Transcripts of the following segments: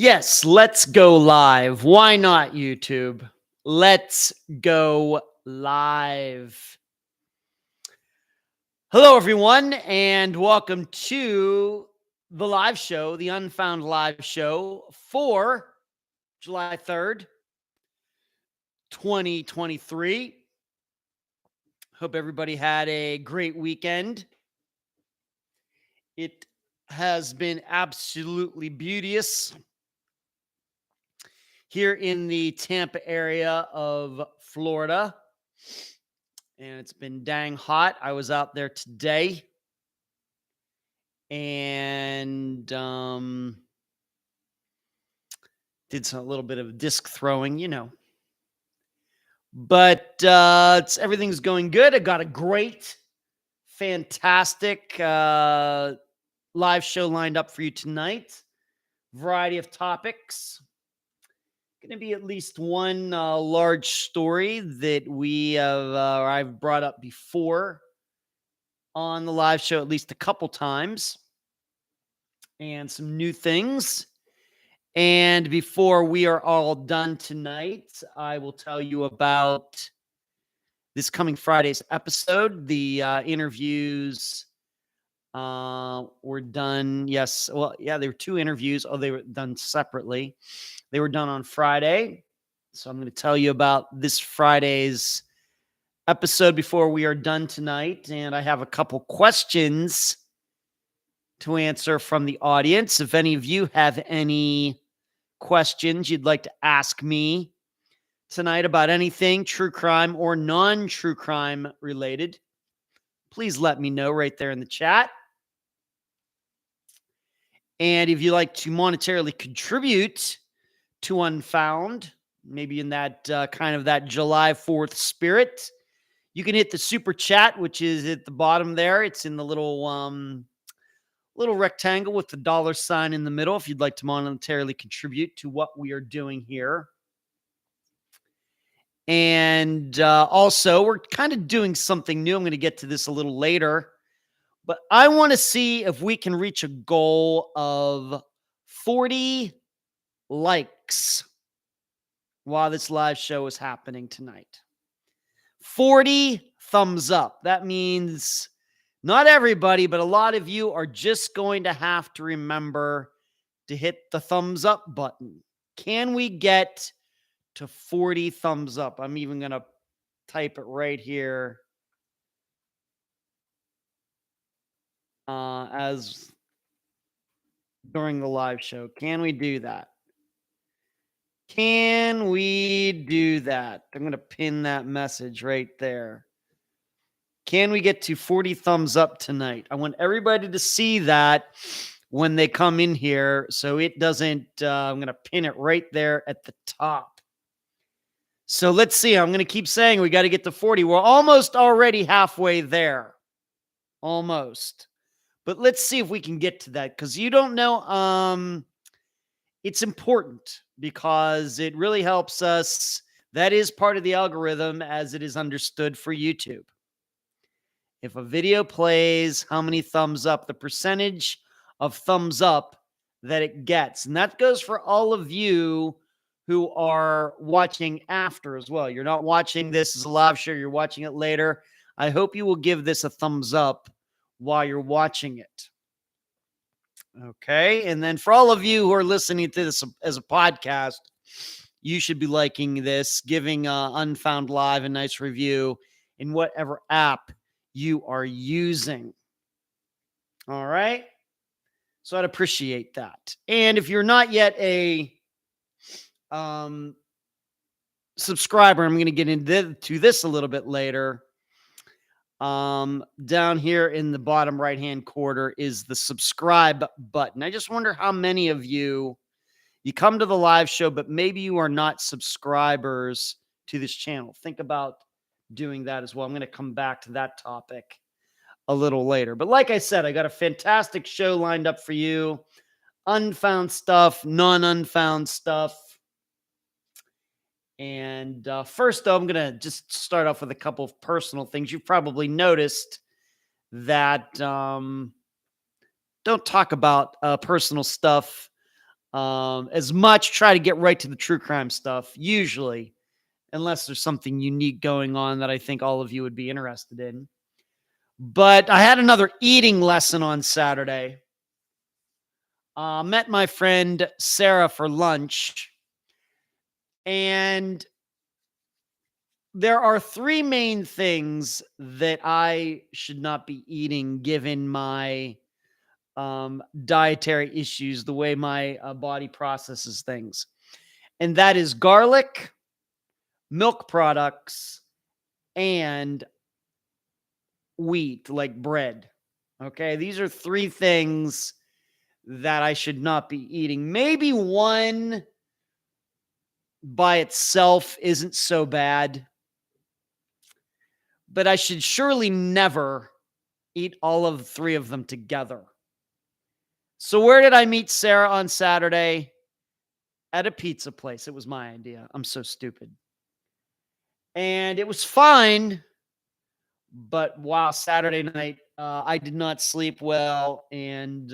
Yes, let's go live. Why not, YouTube? Let's go live. Hello, everyone, and welcome to the live show, the Unfound Live Show for July 3rd, 2023. Hope everybody had a great weekend. It has been absolutely beauteous here in the Tampa area of Florida. And it's been dang hot. I was out there today and did a little bit of disc throwing. But everything's going good. I got a great, fantastic live show lined up for you tonight. Variety of topics. Going to be at least one large story that I've brought up before on the live show at least a couple times, and some new things. And before we are all done tonight, I will tell you about this coming Friday's episode. The interviews were done. Yes. Well, yeah, there were two interviews. Oh, they were done separately. They were done on Friday. So I'm going to tell you about this Friday's episode before we are done tonight. And I have a couple questions to answer from the audience. If any of you have any questions you'd like to ask me tonight about anything true crime or non-true crime related, please let me know right there in the chat. And if you'd like to monetarily contribute to Unfound, maybe in that kind of that July 4th spirit, you can hit the super chat, which is at the bottom there. It's in the little rectangle with the $sign in the middle if you'd like to monetarily contribute to what we are doing here. And also, we're kind of doing something new. I'm going to get to this a little later. But I want to see if we can reach a goal of 40 likes while this live show is happening tonight. 40 thumbs up. That means not everybody, but a lot of you are just going to have to remember to hit the thumbs up button. Can we get to 40 thumbs up? I'm even going to type it right here as during the live show. Can we do that? Can we do that? I'm going to pin that message right there. Can we get to 40 thumbs up tonight? I want everybody to see that when they come in here, so it doesn't, I'm going to pin it right there at the top. So let's see. I'm going to keep saying we got to get to 40. We're almost already halfway there. Almost. But let's see if we can get to that, because you don't know. It's important because it really helps us. That is part of the algorithm as it is understood for YouTube. If a video plays, how many thumbs up, the percentage of thumbs up that it gets. And that goes for all of you who are watching after as well. You're not watching this as a live show. You're watching it later. I hope you will give this a thumbs up while you're watching it. Okay. And then for all of you who are listening to this as a podcast, you should be liking this, giving Unfound Live a nice review in whatever app you are using. All right. So I'd appreciate that. And if you're not yet a subscriber, I'm going to get into this a little bit later. Down here in the bottom right-hand corner is the subscribe button. I just wonder how many of you come to the live show, but maybe you are not subscribers to this channel. Think about doing that as well. I'm going to come back to that topic a little later. But like I said, I got a fantastic show lined up for you. Unfound stuff, non-unfound stuff. And first, though, I'm going to just start off with a couple of personal things. You've probably noticed that don't talk about personal stuff as much. Try to get right to the true crime stuff, usually, unless there's something unique going on that I think all of you would be interested in. But I had another eating lesson on Saturday. Met my friend Sarah for lunch, and there are three main things that I should not be eating given my dietary issues, the way my body processes things. And that is garlic, milk products, and wheat, like bread. Okay, these are three things that I should not be eating. Maybe one by itself isn't so bad, but I should surely never eat all of the three of them together. So where did I meet Sarah on Saturday? At a pizza place. It was my idea. I'm so stupid. And it was fine, but wow, Saturday night, I did not sleep well. And,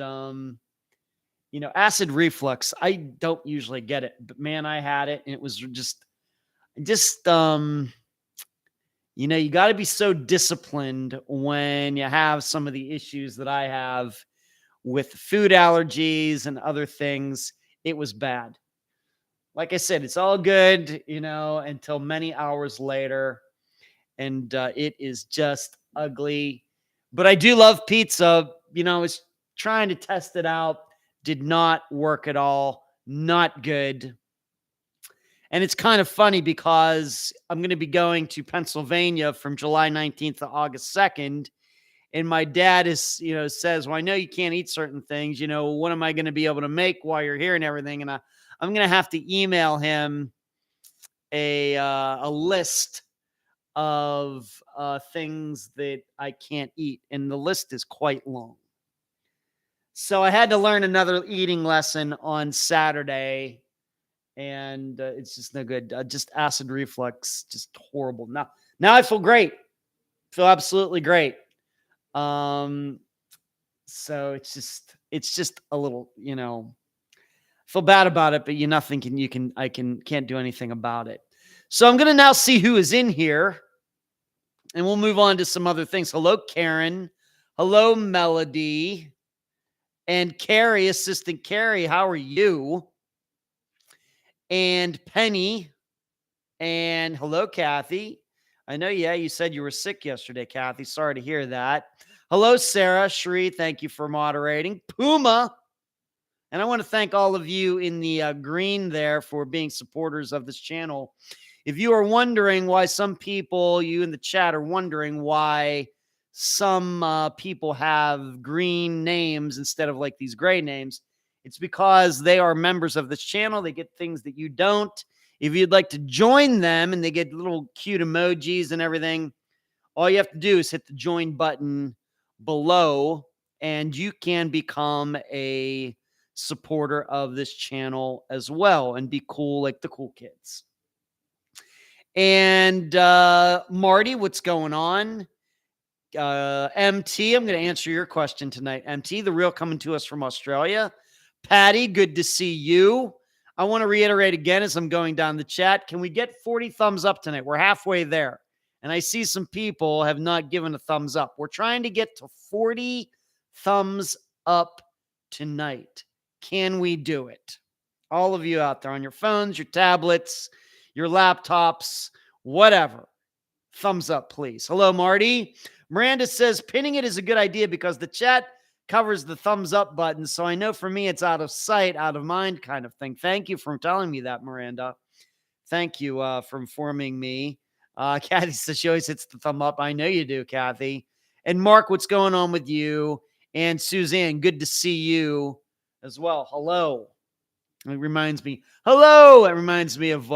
acid reflux, I don't usually get it, but man, I had it. And it was just, you got to be so disciplined when you have some of the issues that I have with food allergies and other things. It was bad. Like I said, it's all good, until many hours later. And it is just ugly. But I do love pizza. I was trying to test it out. Did not work at all. Not good. And it's kind of funny because I'm going to be going to Pennsylvania from July 19th to August 2nd. And my dad says, well, I know you can't eat certain things. What am I going to be able to make while you're here and everything? And I'm going to have to email him a list of things that I can't eat. And the list is quite long. So I had to learn another eating lesson on Saturday. And it's just no good. Just acid reflux, just horrible. Now I feel great. Feel absolutely great. So it's just a little, feel bad about it, but I can't do anything about it. So I'm going to now see who is in here, and we'll move on to some other things. Hello, Karen. Hello, Melody. And Carrie, Assistant Carrie, how are you? And Penny. And hello, Kathy. I know, you said you were sick yesterday, Kathy. Sorry to hear that. Hello, Sarah. Shree, thank you for moderating. Puma. And I want to thank all of you in the green there for being supporters of this channel. If you are wondering why some people, you in the chat are wondering why some people have green names instead of like these gray names, it's because they are members of this channel. They get things that you don't. If you'd like to join them and they get little cute emojis and everything, all you have to do is hit the join button below and you can become a supporter of this channel as well and be cool like the cool kids. And Marty, what's going on? MT, I'm going to answer your question tonight. MT, the real coming to us from Australia. Patty, good to see you. I want to reiterate again as I'm going down the chat. Can we get 40 thumbs up tonight? We're halfway there. And I see some people have not given a thumbs up. We're trying to get to 40 thumbs up tonight. Can we do it? All of you out there on your phones, your tablets, your laptops, whatever. Thumbs up, please. Hello, Marty. Miranda says pinning it is a good idea because the chat covers the thumbs up button. So I know for me, it's out of sight, out of mind kind of thing. Thank you for telling me that, Miranda. Thank you for informing me. Kathy says she always hits the thumb up. I know you do, Kathy. And Mark, what's going on with you? And Suzanne, good to see you as well. Hello. It reminds me. Hello. It reminds me of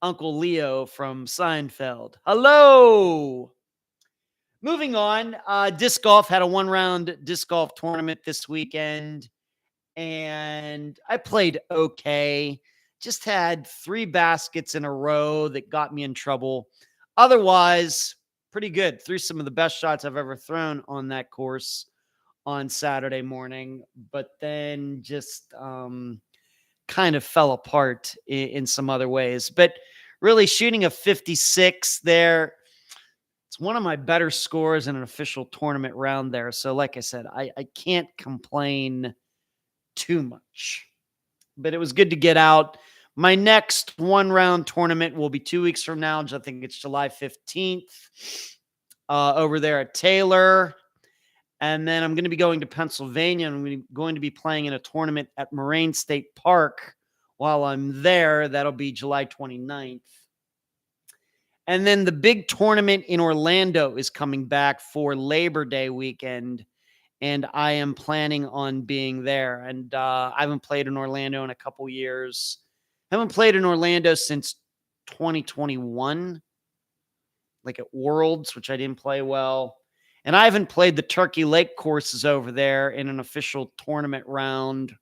Uncle Leo from Seinfeld. Hello. Moving on, disc golf had a one-round disc golf tournament this weekend, and I played okay. Just had 3 baskets in a row that got me in trouble. Otherwise, pretty good. Threw some of the best shots I've ever thrown on that course on Saturday morning, but then just kind of fell apart in some other ways. But really, shooting a 56 there, it's one of my better scores in an official tournament round there. So, like I said, I can't complain too much. But it was good to get out. My next one round tournament will be 2 weeks from now. I think it's July 15th over there at Taylor. And then I'm going to be going to Pennsylvania. And I'm going to be playing in a tournament at Moraine State Park while I'm there. That'll be July 29th. And then the big tournament in Orlando is coming back for Labor Day weekend. And I am planning on being there. And I haven't played in Orlando in a couple years. I haven't played in Orlando since 2021, like at Worlds, which I didn't play well. And I haven't played the Turkey Lake courses over there in an official tournament round.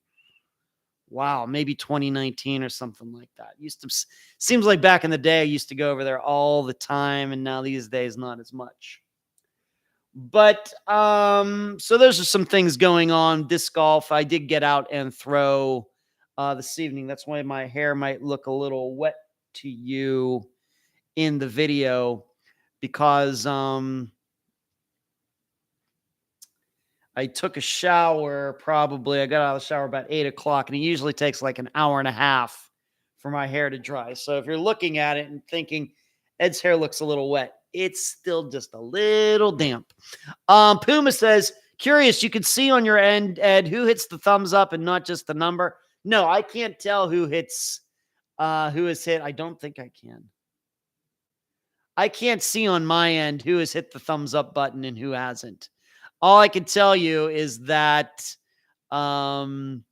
Wow, maybe 2019 or something like that. Seems like back in the day, I used to go over there all the time. And now these days, not as much. But so those are some things going on. Disc golf, I did get out and throw this evening. That's why my hair might look a little wet to you in the video, because I took a shower. I got out of the shower about 8 o'clock, and it usually takes like an hour and a half for my hair to dry. So if you're looking at it and thinking Ed's hair looks a little wet, it's still just a little damp. Puma says, curious, you can see on your end, Ed, who hits the thumbs up and not just the number. No, I can't tell who has hit. I don't think I can. I can't see on my end who has hit the thumbs up button and who hasn't. All I can tell you is that that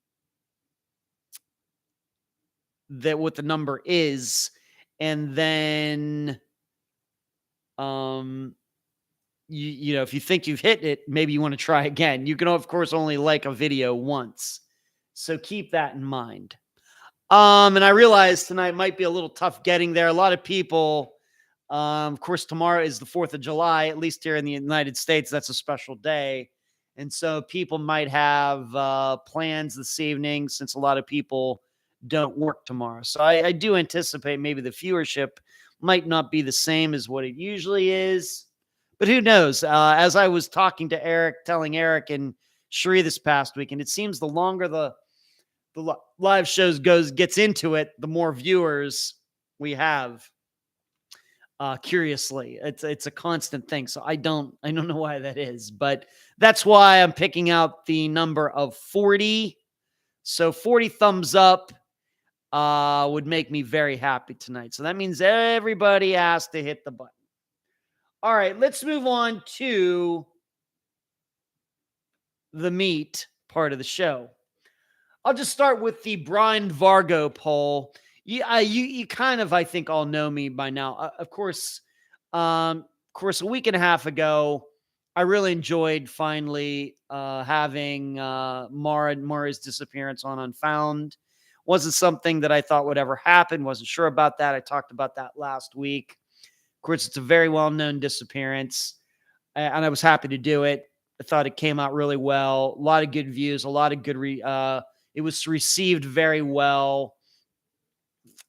what the number is, and then you know, if you think you've hit it, maybe you want to try again. You can, of course, only like a video once. So keep that in mind. And I realize tonight might be a little tough getting there. A lot of people, of course, tomorrow is the 4th of July, at least here in the United States. That's a special day. And so people might have plans this evening, since a lot of people don't work tomorrow. So I do anticipate maybe the viewership might not be the same as what it usually is. But who knows? As I was talking to Eric, telling Eric and Sheree this past weekend, it seems the longer the live shows gets into it, the more viewers we have. Curiously, it's a constant thing. So I don't know why that is, but that's why I'm picking out the number of 40. So 40 thumbs up would make me very happy tonight. So that means everybody has to hit the button. All right, let's move on to the meat part of the show. I'll just start with the Brian Vargo poll. You kind of, I think, all know me by now. Of course, a week and a half ago, I really enjoyed finally having Mara's disappearance on Unfound. Wasn't something that I thought would ever happen. Wasn't sure about that. I talked about that last week. Of course, it's a very well-known disappearance, and I was happy to do it. I thought it came out really well. A lot of good views, a lot of good it was received very well.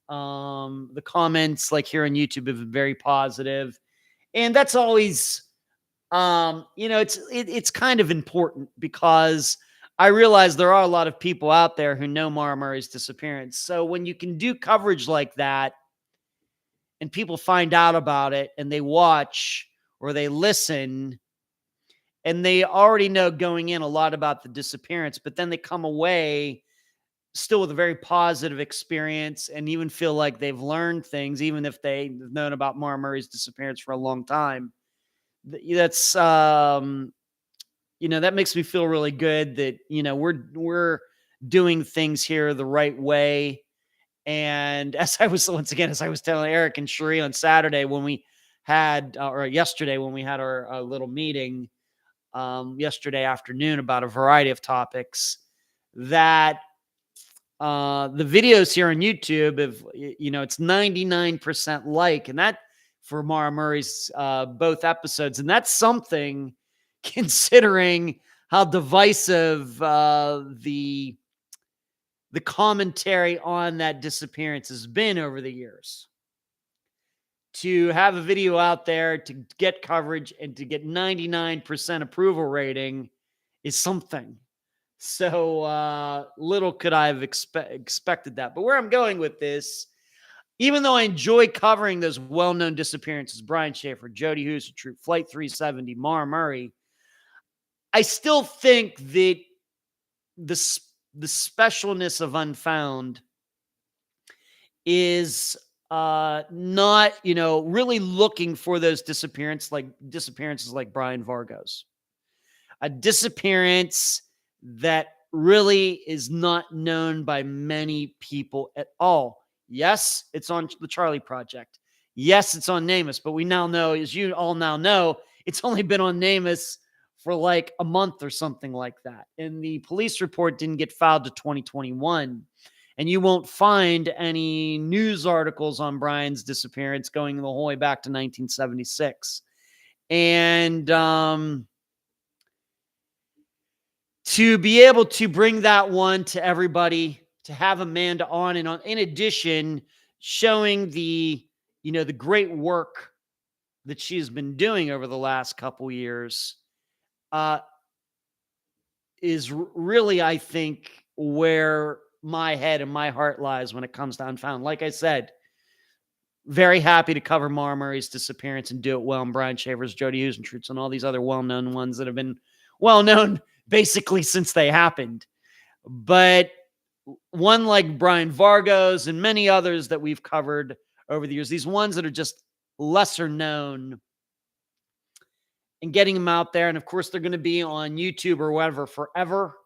The comments, like here on YouTube, have been very positive, and that's always, it's kind of important, because I realize there are a lot of people out there who know Mara Murray's disappearance. So when you can do coverage like that, and people find out about it, and they watch or they listen, and they already know going in a lot about the disappearance, but then they come away still with a very positive experience and even feel like they've learned things, even if they've known about Mara Murray's disappearance for a long time. That's, that makes me feel really good that, we're doing things here the right way. And as I was telling Eric and Sheree on Saturday when we had, or yesterday when we had our little meeting yesterday afternoon about a variety of topics, that the videos here on YouTube, it's 99% like, and that for Mara Murray's both episodes. And that's something, considering how divisive the commentary on that disappearance has been over the years. To have a video out there, to get coverage, and to get 99% approval rating is something. So little could I have expected that. But where I'm going with this, even though I enjoy covering those well-known disappearances, Brian Schaefer, Jody Huisentruit, Flight 370, Mara Murray, I still think that the specialness of Unfound is not, really looking for those disappearances like Brian Vargo's. A disappearance that really is not known by many people at all. Yes, it's on the Charlie Project. Yes, it's on NamUs, but we now know, as you all now know, it's only been on NamUs for like a month or something like that. And the police report didn't get filed to 2021. And you won't find any news articles on Brian's disappearance going the whole way back to 1976. And to be able to bring that one to everybody, to have Amanda on, and in addition, showing the great work that she's been doing over the last couple years, is really, I think, where my head and my heart lies when it comes to Unfound. Like I said, very happy to cover Mara Murray's disappearance and do it well, and Brian Schaefer's, Jody Huisentruit's, and all these other well-known ones that have been well-known basically since they happened. But one like Brian Vargo's and many others that we've covered over the years, these ones that are just lesser known, and getting them out there. And of course, they're going to be on YouTube or whatever forever.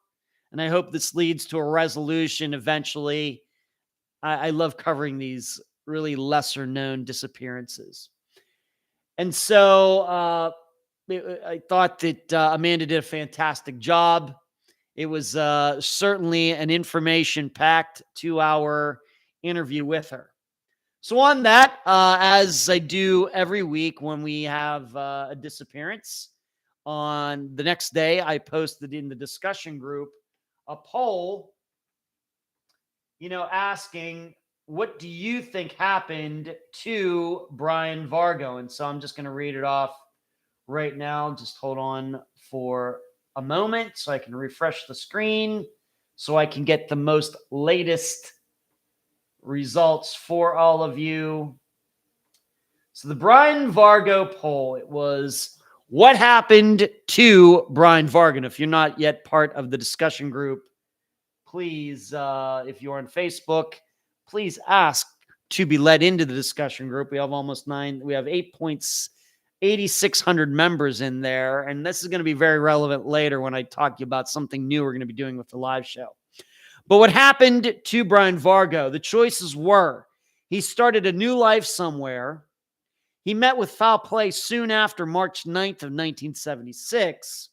And I hope this leads to a resolution eventually. I love covering these really lesser known disappearances. And so I thought that Amanda did a fantastic job. It was certainly an information-packed 2-hour interview with her. So on that, as I do every week when we have a disappearance, on the next day, I posted in the discussion group a poll, asking, what do you think happened to Brian Vargo? And so I'm just going to read it off right now. Just hold on for a moment so I can refresh the screen so I can get the most latest results for all of you. So the Brian Vargo poll, it was, what happened to Brian Vargo? And if you're not yet part of the discussion group, please, if you're on Facebook, please ask to be led into the discussion group. We have we have 8,600 members in there. And this is going to be very relevant later when I talk to you about something new we're going to be doing with the live show. But what happened to Brian Vargo? The choices were, he started a new life somewhere. He met with foul play soon after March 9th of 1976.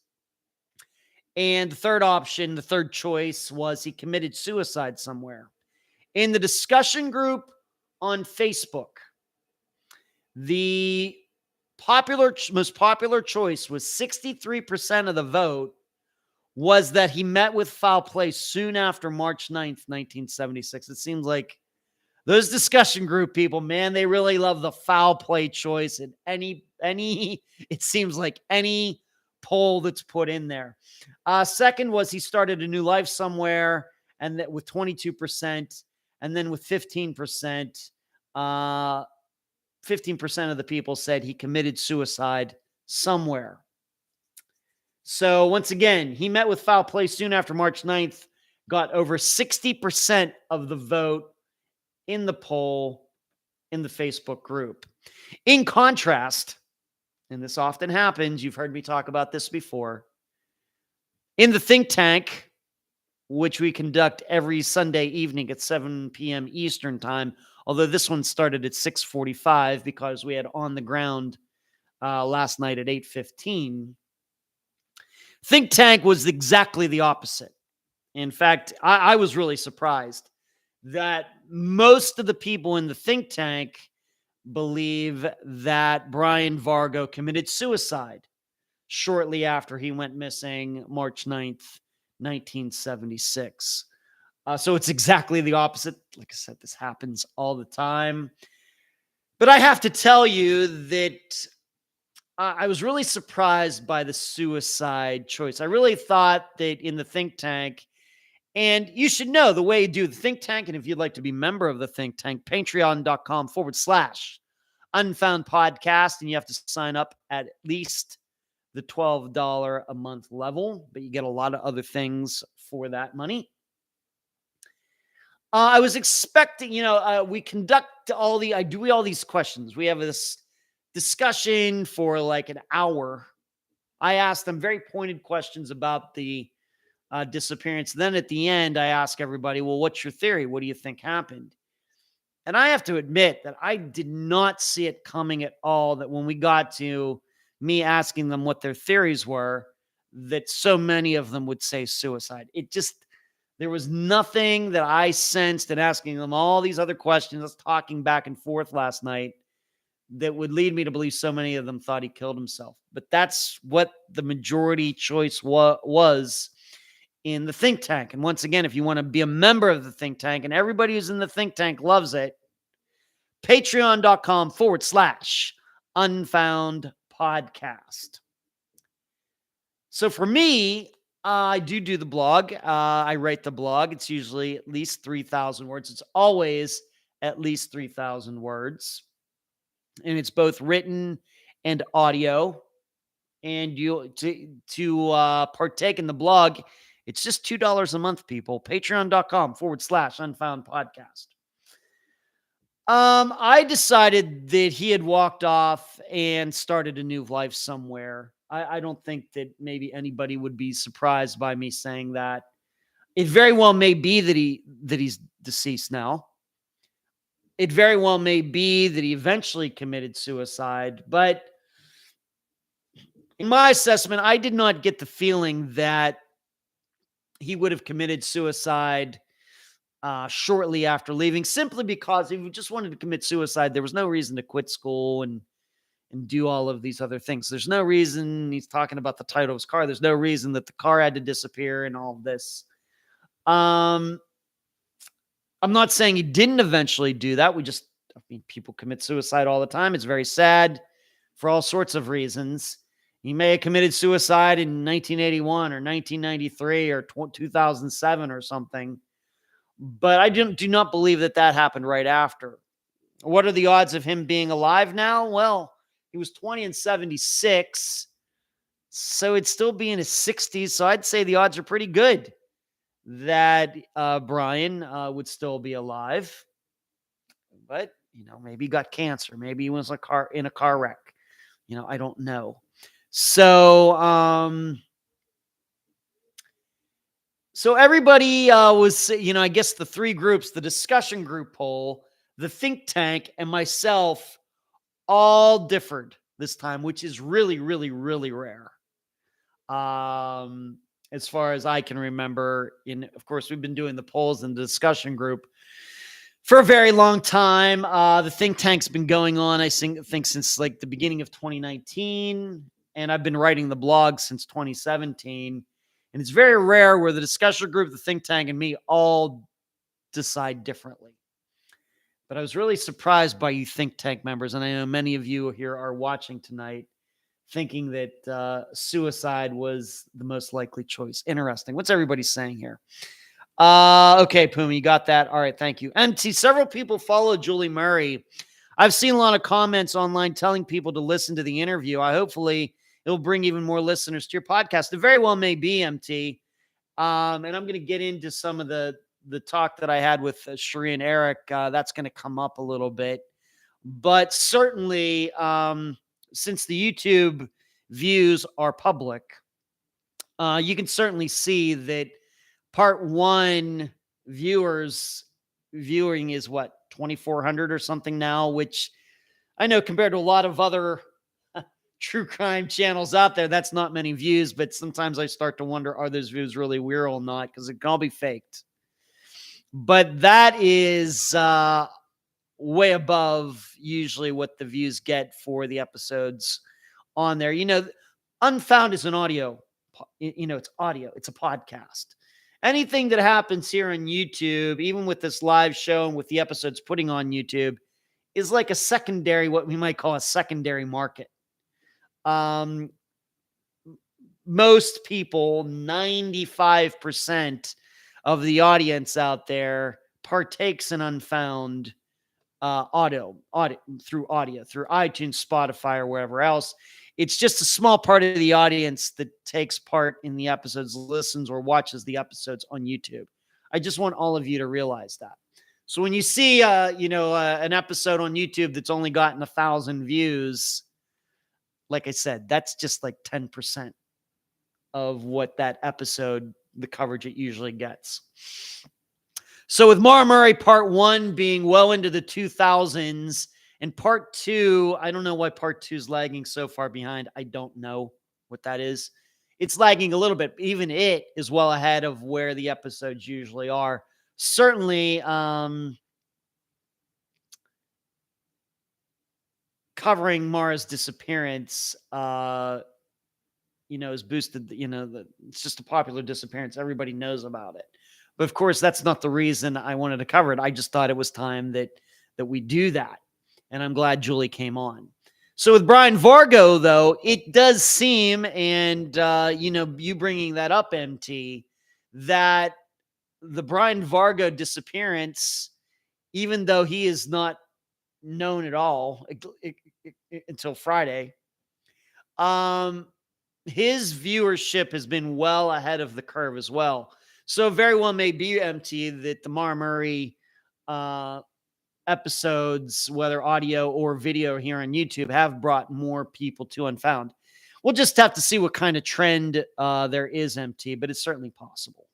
And the third option, the third choice, was he committed suicide somewhere. In the discussion group on Facebook, the most popular choice was 63% of the vote was that he met with foul play soon after March 9th, 1976. It seems like those discussion group people, man, they really love the foul play choice in it seems like any poll that's put in there. Second was he started a new life somewhere, and that with 22%, and then with 15%, 15% of the people said he committed suicide somewhere. So once again, he met with foul play soon after March 9th, got over 60% of the vote in the poll in the Facebook group. In contrast, and this often happens, you've heard me talk about this before, in the think tank, which we conduct every Sunday evening at 7 p.m. Eastern time, although this one started at 6:45 because we had on the ground last night at 8:15. Think tank was exactly the opposite. In fact, I was really surprised that most of the people in the think tank believe that Brian Vargo committed suicide shortly after he went missing, March 9th, 1976. So it's exactly the opposite. Like I said, this happens all the time. But I have to tell you that I was really surprised by the suicide choice. I really thought that in the think tank, and you should know the way you do the think tank. And if you'd like to be a member of the think tank, patreon.com/Unfound Podcast. And you have to sign up at least the $12 a month level, but you get a lot of other things for that money. I was expecting, we conduct I do all these questions. We have this discussion for like an hour. I asked them very pointed questions about the disappearance. Then at the end, I ask everybody, well, what's your theory? What do you think happened? And I have to admit that I did not see it coming at all, that when we got to me asking them what their theories were, that so many of them would say suicide. There was nothing that I sensed in asking them all these other questions, us talking back and forth last night, that would lead me to believe so many of them thought he killed himself. But that's what the majority choice was in the think tank. And once again, if you want to be a member of the think tank, and everybody who's in the think tank loves it, patreon.com/Unfound Podcast. So for me, I do the blog. I write the blog. It's usually at least 3,000 words. It's always at least 3,000 words. And it's both written and audio. And to partake in the blog, it's just $2 a month, people. Patreon.com/Unfound Podcast. I decided that he had walked off and started a new life somewhere. I don't think that maybe anybody would be surprised by me saying that. It very well may be that he's deceased now. It very well may be that he eventually committed suicide, but in my assessment, I did not get the feeling that he would have committed suicide shortly after leaving, simply because if he just wanted to commit suicide, there was no reason to quit school and do all of these other things. There's no reason. He's talking about the title of his car. There's no reason that the car had to disappear and all of this. I'm not saying he didn't eventually do that. People commit suicide all the time. It's very sad for all sorts of reasons. He may have committed suicide in 1981 or 1993 or 2007 or something. But I do not believe that happened right after. What are the odds of him being alive now? Well, he was 20 and 76, so it'd still be in his 60s. So I'd say the odds are pretty good that Brian would still be alive. But, maybe he got cancer. Maybe he was in a car wreck. I don't know. So, So everybody was, I guess the three groups, the discussion group poll, the think tank, and myself all differed this time, which is really, really, really rare. As far as I can remember, of course, we've been doing the polls in the discussion group for a very long time. The think tank's been going on, I think since like the beginning of 2019, and I've been writing the blog since 2017. And it's very rare where the discussion group, the think tank, and me all decide differently. But I was really surprised by you think tank members, and I know many of you here are watching tonight thinking that suicide was the most likely choice. Interesting. What's everybody saying here? Okay, Puma, you got that? All right, thank you. And see, several people follow Julie Murray. I've seen a lot of comments online telling people to listen to the interview. Hopefully it'll bring even more listeners to your podcast. It very well may be, MT. And I'm going to get into some of the talk that I had with Sheree and Eric. That's going to come up a little bit. But certainly, since the YouTube views are public, you can certainly see that part one viewing is what, 2,400 or something now, which I know compared to a lot of other true crime channels out there, that's not many views, but sometimes I start to wonder, are those views really real or not? Because it can all be faked. But that is way above usually what the views get for the episodes on there. Unfound is an audio, it's audio. It's a podcast. Anything that happens here on YouTube, even with this live show and with the episodes putting on YouTube, is like a secondary, what we might call a secondary market. Most people, 95% of the audience out there partakes in Unfound audio through iTunes, Spotify, or wherever else. It's just a small part of the audience that takes part in the episodes, listens or watches the episodes on YouTube. I just want all of you to realize that. So when you see, an episode on YouTube that's only gotten 1,000 views, like I said, that's just like 10% of what that episode, the coverage it usually gets. So with Mara Murray, part 1 being well into the 2000s, and part 2, I don't know why part 2 is lagging so far behind. I don't know what that is. It's lagging a little bit. Even it is well ahead of where the episodes usually are. Certainly, covering Mara's disappearance, is boosted. It's just a popular disappearance. Everybody knows about it. But of course, that's not the reason I wanted to cover it. I just thought it was time that we do that. And I'm glad Julie came on. So with Brian Vargo, though, it does seem, and, you bringing that up, MT, that the Brian Vargo disappearance, even though he is not known at all until Friday, his viewership has been well ahead of the curve as well. So very well may be, MT, that the Mara Murray episodes, whether audio or video here on YouTube, have brought more people to Unfound. We'll just have to see what kind of trend there is, MT, but it's certainly possible.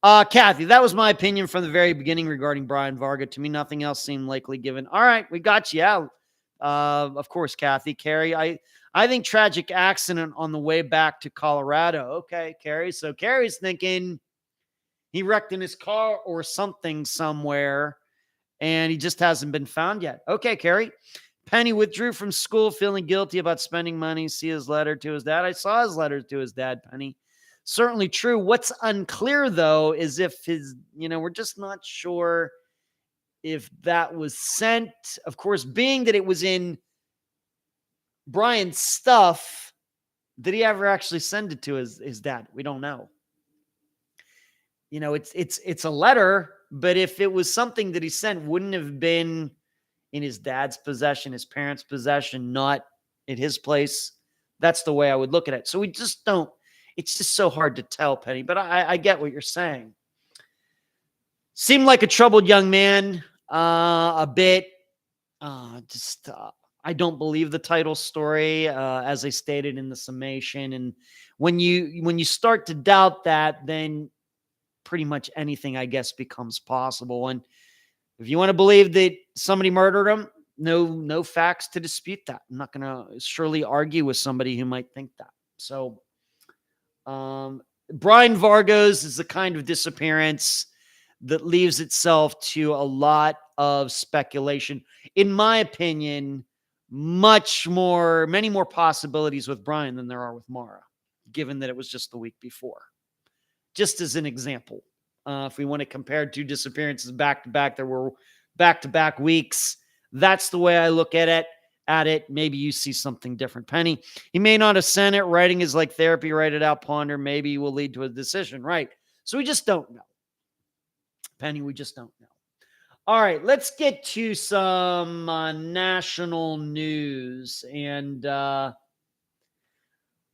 Kathy, that was my opinion from the very beginning regarding Brian Vargo. To me, nothing else seemed likely given. All right, we got you out. Of course, Kathy. Carrie, I think tragic accident on the way back to Colorado. Okay, Carrie. So Carrie's thinking he wrecked in his car or something somewhere, and he just hasn't been found yet. Okay, Carrie. Penny withdrew from school feeling guilty about spending money. See his letter to his dad. I saw his letter to his dad, Penny. Certainly true. What's unclear, though, is if we're just not sure if that was sent. Of course, being that it was in Brian's stuff, did he ever actually send it to his dad? We don't know. It's a letter, but if it was something that he sent, wouldn't have been in his dad's possession, his parents' possession, not at his place. That's the way I would look at it. So we just don't. It's just so hard to tell, Penny, but I get what you're saying. Seemed like a troubled young man, a bit. I don't believe the title story, as I stated in the summation. And when you start to doubt that, then pretty much anything, I guess, becomes possible. And if you want to believe that somebody murdered him, no facts to dispute that. I'm not going to surely argue with somebody who might think that. So, Brian Vargo's is the kind of disappearance that leaves itself to a lot of speculation. In my opinion, many more possibilities with Brian than there are with Mara, given that it was just the week before. Just as an example, if we want to compare two disappearances back to back, there were back-to-back weeks. That's the way I look at it. Maybe you see something different. Penny, he may not have sent it. Writing is like therapy. Write it out, ponder. Maybe will lead to a decision. Right. So we just don't know. Penny, we just don't know. All right, let's get to some national news. And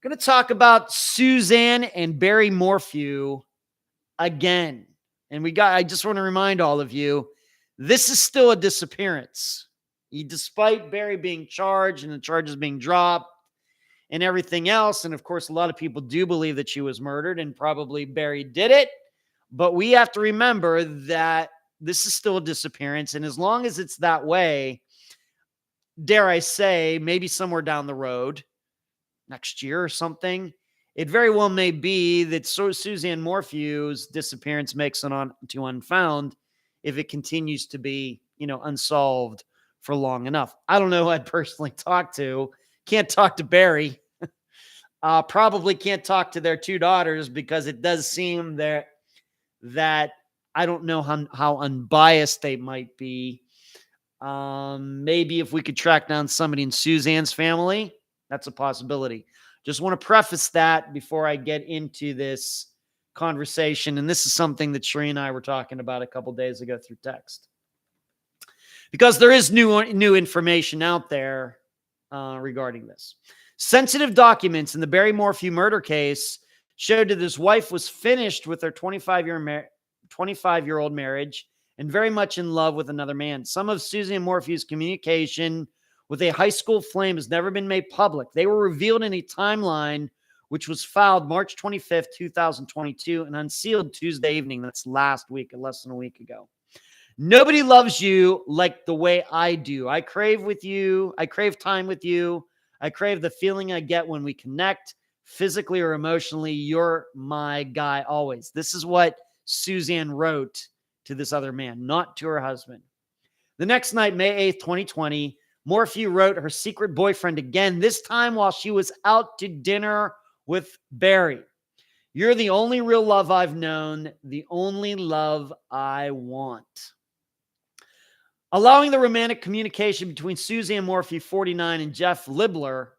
going to talk about Suzanne and Barry Morphew again. And I just want to remind all of you, this is still a disappearance. Despite Barry being charged and the charges being dropped and everything else. And of course, a lot of people do believe that she was murdered and probably Barry did it. But we have to remember that this is still a disappearance. And as long as it's that way, dare I say, maybe somewhere down the road, next year or something, it very well may be that Suzanne Morphew's disappearance makes it on to Unfound if it continues to be, unsolved for long enough. I don't know who I'd personally talk to. Can't talk to Barry. Probably can't talk to their two daughters because it does seem that I don't know how unbiased they might be. Maybe if we could track down somebody in Suzanne's family, that's a possibility. Just want to preface that before I get into this conversation. And this is something that Sheree and I were talking about a couple days ago through text. Because there is new information out there regarding this. Sensitive documents in the Barry Morphew murder case showed that his wife was finished with their 25-year-old marriage and very much in love with another man. Some of Suzanne Morphew's communication with a high school flame has never been made public. They were revealed in a timeline which was filed March 25th, 2022 and unsealed Tuesday evening. That's last week, less than a week ago. Nobody loves you like the way I do. I crave with you. I crave time with you. I crave the feeling I get when we connect physically or emotionally. You're my guy always. This is what Suzanne wrote to this other man, not to her husband. The next night, May 8th, 2020, Morphew wrote her secret boyfriend again, this time while she was out to dinner with Barry. You're the only real love I've known, the only love I want. Allowing the romantic communication between Suzanne Morphew, 49, and Jeff Libler,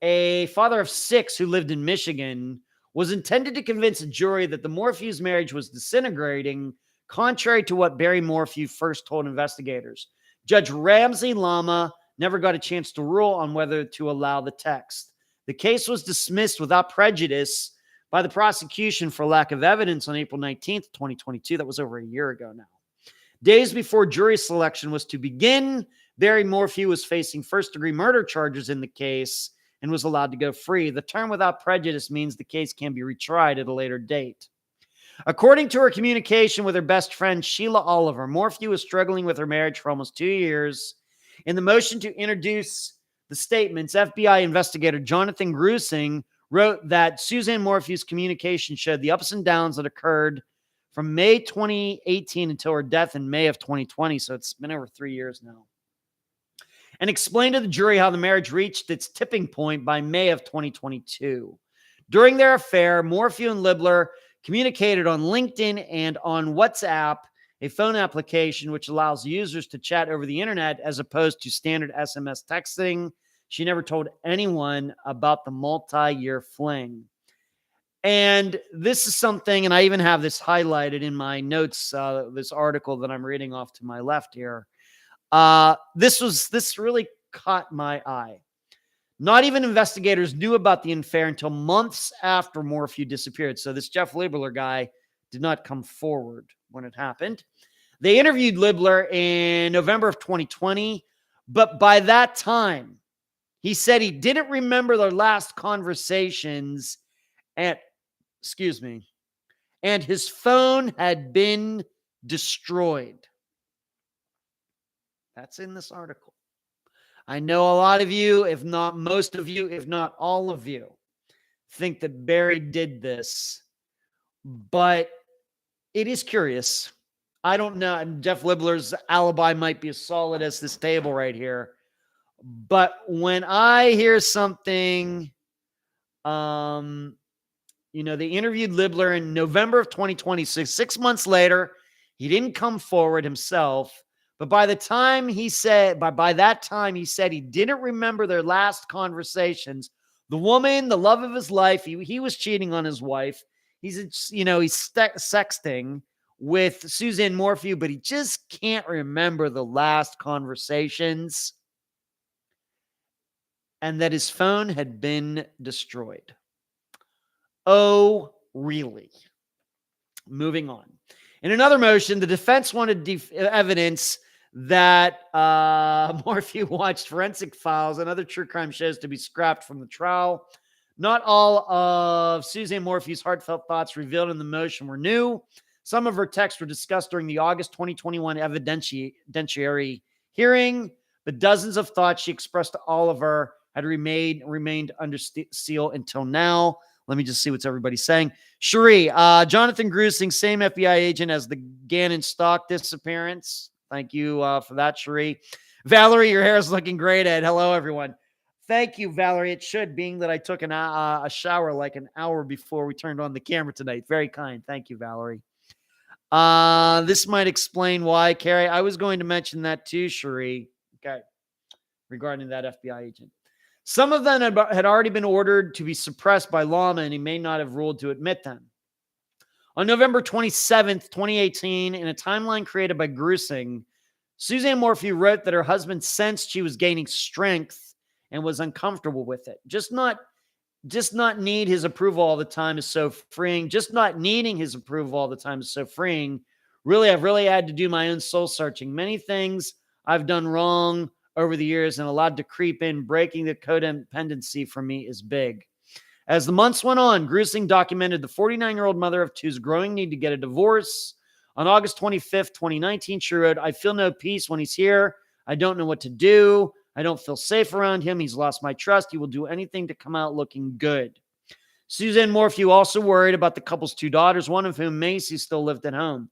a father of 6 who lived in Michigan, was intended to convince a jury that the Morphew's marriage was disintegrating, contrary to what Barry Morphew first told investigators. Judge Ramsey Lama never got a chance to rule on whether to allow the text. The case was dismissed without prejudice by the prosecution for lack of evidence on April 19th, 2022. That was over a year ago now. Days before jury selection was to begin, Barry Morphew was facing first-degree murder charges in the case and was allowed to go free. The term without prejudice means the case can be retried at a later date. According to her communication with her best friend, Sheila Oliver, Morphew was struggling with her marriage for almost 2 years. In the motion to introduce the statements, FBI investigator Jonathan Grusing wrote that Suzanne Morphew's communication showed the ups and downs that occurred from May 2018 until her death in May of 2020. So it's been over 3 years now. And explained to the jury how the marriage reached its tipping point by May of 2022. During their affair, Morphew and Libler communicated on LinkedIn and on WhatsApp, a phone application which allows users to chat over the internet as opposed to standard SMS texting. She never told anyone about the multi-year fling. And this is something, and I even have this highlighted in my notes, this article that I'm reading off to my left here. This really caught my eye. Not even investigators knew about the affair until months after Morphew disappeared. So this Jeff Libler guy did not come forward when it happened. They interviewed Libler in November of 2020, but by that time, he said he didn't remember their last conversations and his phone had been destroyed. That's in this article. I know a lot of you, if not most of you, if not all of you, think that Barry did this, but it is curious. I don't know. Jeff Libler's alibi might be as solid as this table right here, but when I hear something, they interviewed Libler in November of 2026. 6 months later, he didn't come forward himself. But by that time, he said he didn't remember their last conversations. The woman, the love of his life, he was cheating on his wife. He's sexting with Suzanne Morphew, but he just can't remember the last conversations. And that his phone had been destroyed. Oh, really? Moving on. In another motion, the defense wanted evidence that Morphew watched forensic files and other true crime shows to be scrapped from the trial. Not all of Suzanne Morphew's heartfelt thoughts revealed in the motion were new. Some of her texts were discussed during the August 2021 evidentiary hearing, but dozens of thoughts she expressed to Oliver had remained under seal until now. Let me just see what everybody's saying. Cherie, Jonathan Grusing, same FBI agent as the Gannon Stock disappearance. Thank you for that, Cherie. Valerie, your hair is looking great, Ed. Hello, everyone. Thank you, Valerie. It should, being that I took a shower like an hour before we turned on the camera tonight. Very kind. Thank you, Valerie. This might explain why, Carrie. I was going to mention that too, Cherie. Okay, regarding that FBI agent. Some of them had already been ordered to be suppressed by Lama, and he may not have ruled to admit them. On November 27th, 2018, in a timeline created by Grusing, Suzanne Morphew wrote that her husband sensed she was gaining strength and was uncomfortable with it. Just not need his approval all the time is so freeing. Just not needing his approval all the time is so freeing. Really, I've really had to do my own soul searching. Many things I've done wrong over the years and allowed to creep in. Breaking the codependency for me is big. As the months went on, Grusing documented the 49-year-old mother of two's growing need to get a divorce. On August 25th, 2019, she wrote, I feel no peace when he's here. I don't know what to do. I don't feel safe around him. He's lost my trust. He will do anything to come out looking good. Suzanne Morphew also worried about the couple's two daughters, one of whom, Macy, still lived at home.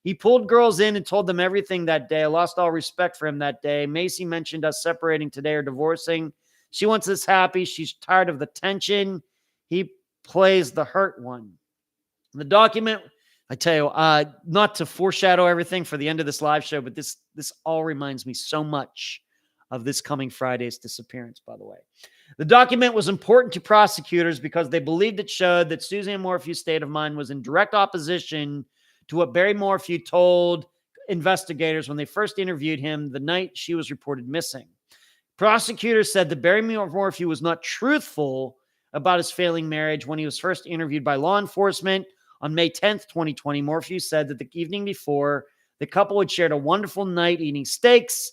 He pulled girls in and told them everything that day. I lost all respect for him that day. Macy mentioned us separating today or divorcing. She wants us happy. She's tired of the tension. He plays the hurt one. The document, I tell you, not to foreshadow everything for the end of this live show, but this all reminds me so much of this coming Friday's disappearance, by the way. The document was important to prosecutors because they believed it showed that Suzanne Morphew's state of mind was in direct opposition to what Barry Morphew told investigators when they first interviewed him the night she was reported missing. Prosecutors said that Barry Morphew was not truthful about his failing marriage when he was first interviewed by law enforcement. On May 10th, 2020, Morphew said that the evening before, the couple had shared a wonderful night eating steaks,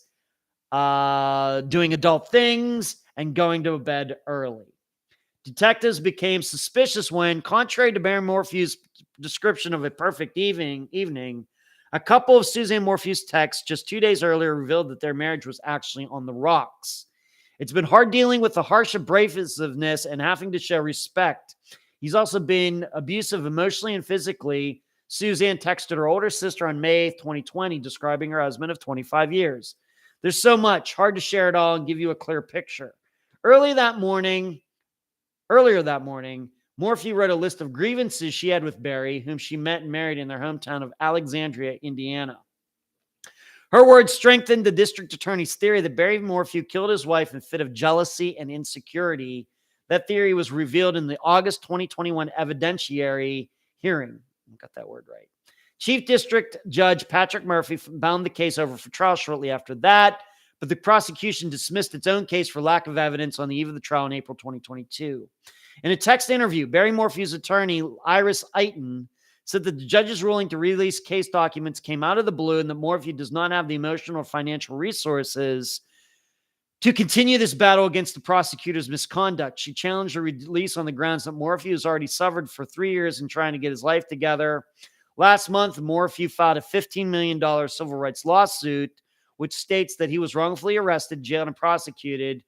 doing adult things, and going to bed early. Detectives became suspicious when, contrary to Barry Morphew's description of a perfect evening, a couple of Suzanne Morphew's texts just 2 days earlier revealed that their marriage was actually on the rocks. It's been hard dealing with the harsh abrasiveness and having to show respect. He's also been abusive emotionally and physically. Suzanne texted her older sister on May 8th, 2020, describing her husband of 25 years. There's so much, hard to share it all and give you a clear picture. Earlier that morning, Morphew wrote a list of grievances she had with Barry, whom she met and married in their hometown of Alexandria, Indiana. Her words strengthened the district attorney's theory that Barry Morphew killed his wife in a fit of jealousy and insecurity. That theory was revealed in the August 2021 evidentiary hearing. I got that word right. Chief District Judge Patrick Murphy bound the case over for trial shortly after that, but the prosecution dismissed its own case for lack of evidence on the eve of the trial in April 2022. In a text interview, Barry Morphew's attorney, Iris Eiton, said that the judge's ruling to release case documents came out of the blue and that Morphew does not have the emotional or financial resources to continue this battle against the prosecutor's misconduct. She challenged the release on the grounds that Morphew has already suffered for 3 years in trying to get his life together. Last month, Morphew filed a $15 million civil rights lawsuit, which states that he was wrongfully arrested, jailed, and prosecuted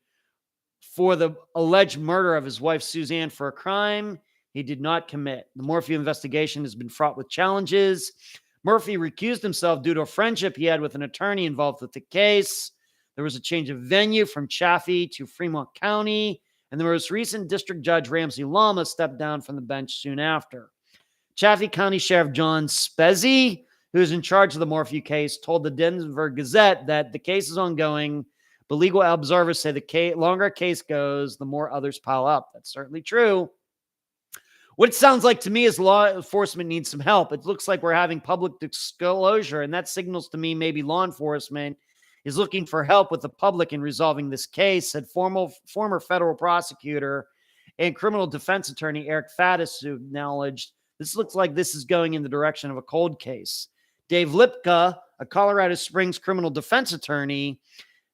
for the alleged murder of his wife, Suzanne, for a crime he did not commit. The Morphew investigation has been fraught with challenges. Murphy recused himself due to a friendship he had with an attorney involved with the case. There was a change of venue from Chaffee to Fremont County, and the most recent district judge, Ramsey Lama, stepped down from the bench soon after. Chaffee County Sheriff John Spezzi, who is in charge of the Morphew case, told the Denver Gazette that the case is ongoing, but legal observers say the longer a case goes, the more others pile up. That's certainly true. What it sounds like to me is law enforcement needs some help. It looks like we're having public disclosure, and that signals to me maybe law enforcement is looking for help with the public in resolving this case, said former federal prosecutor and criminal defense attorney Eric Faddis, who acknowledged this looks like this is going in the direction of a cold case. Dave Lipka, a Colorado Springs criminal defense attorney,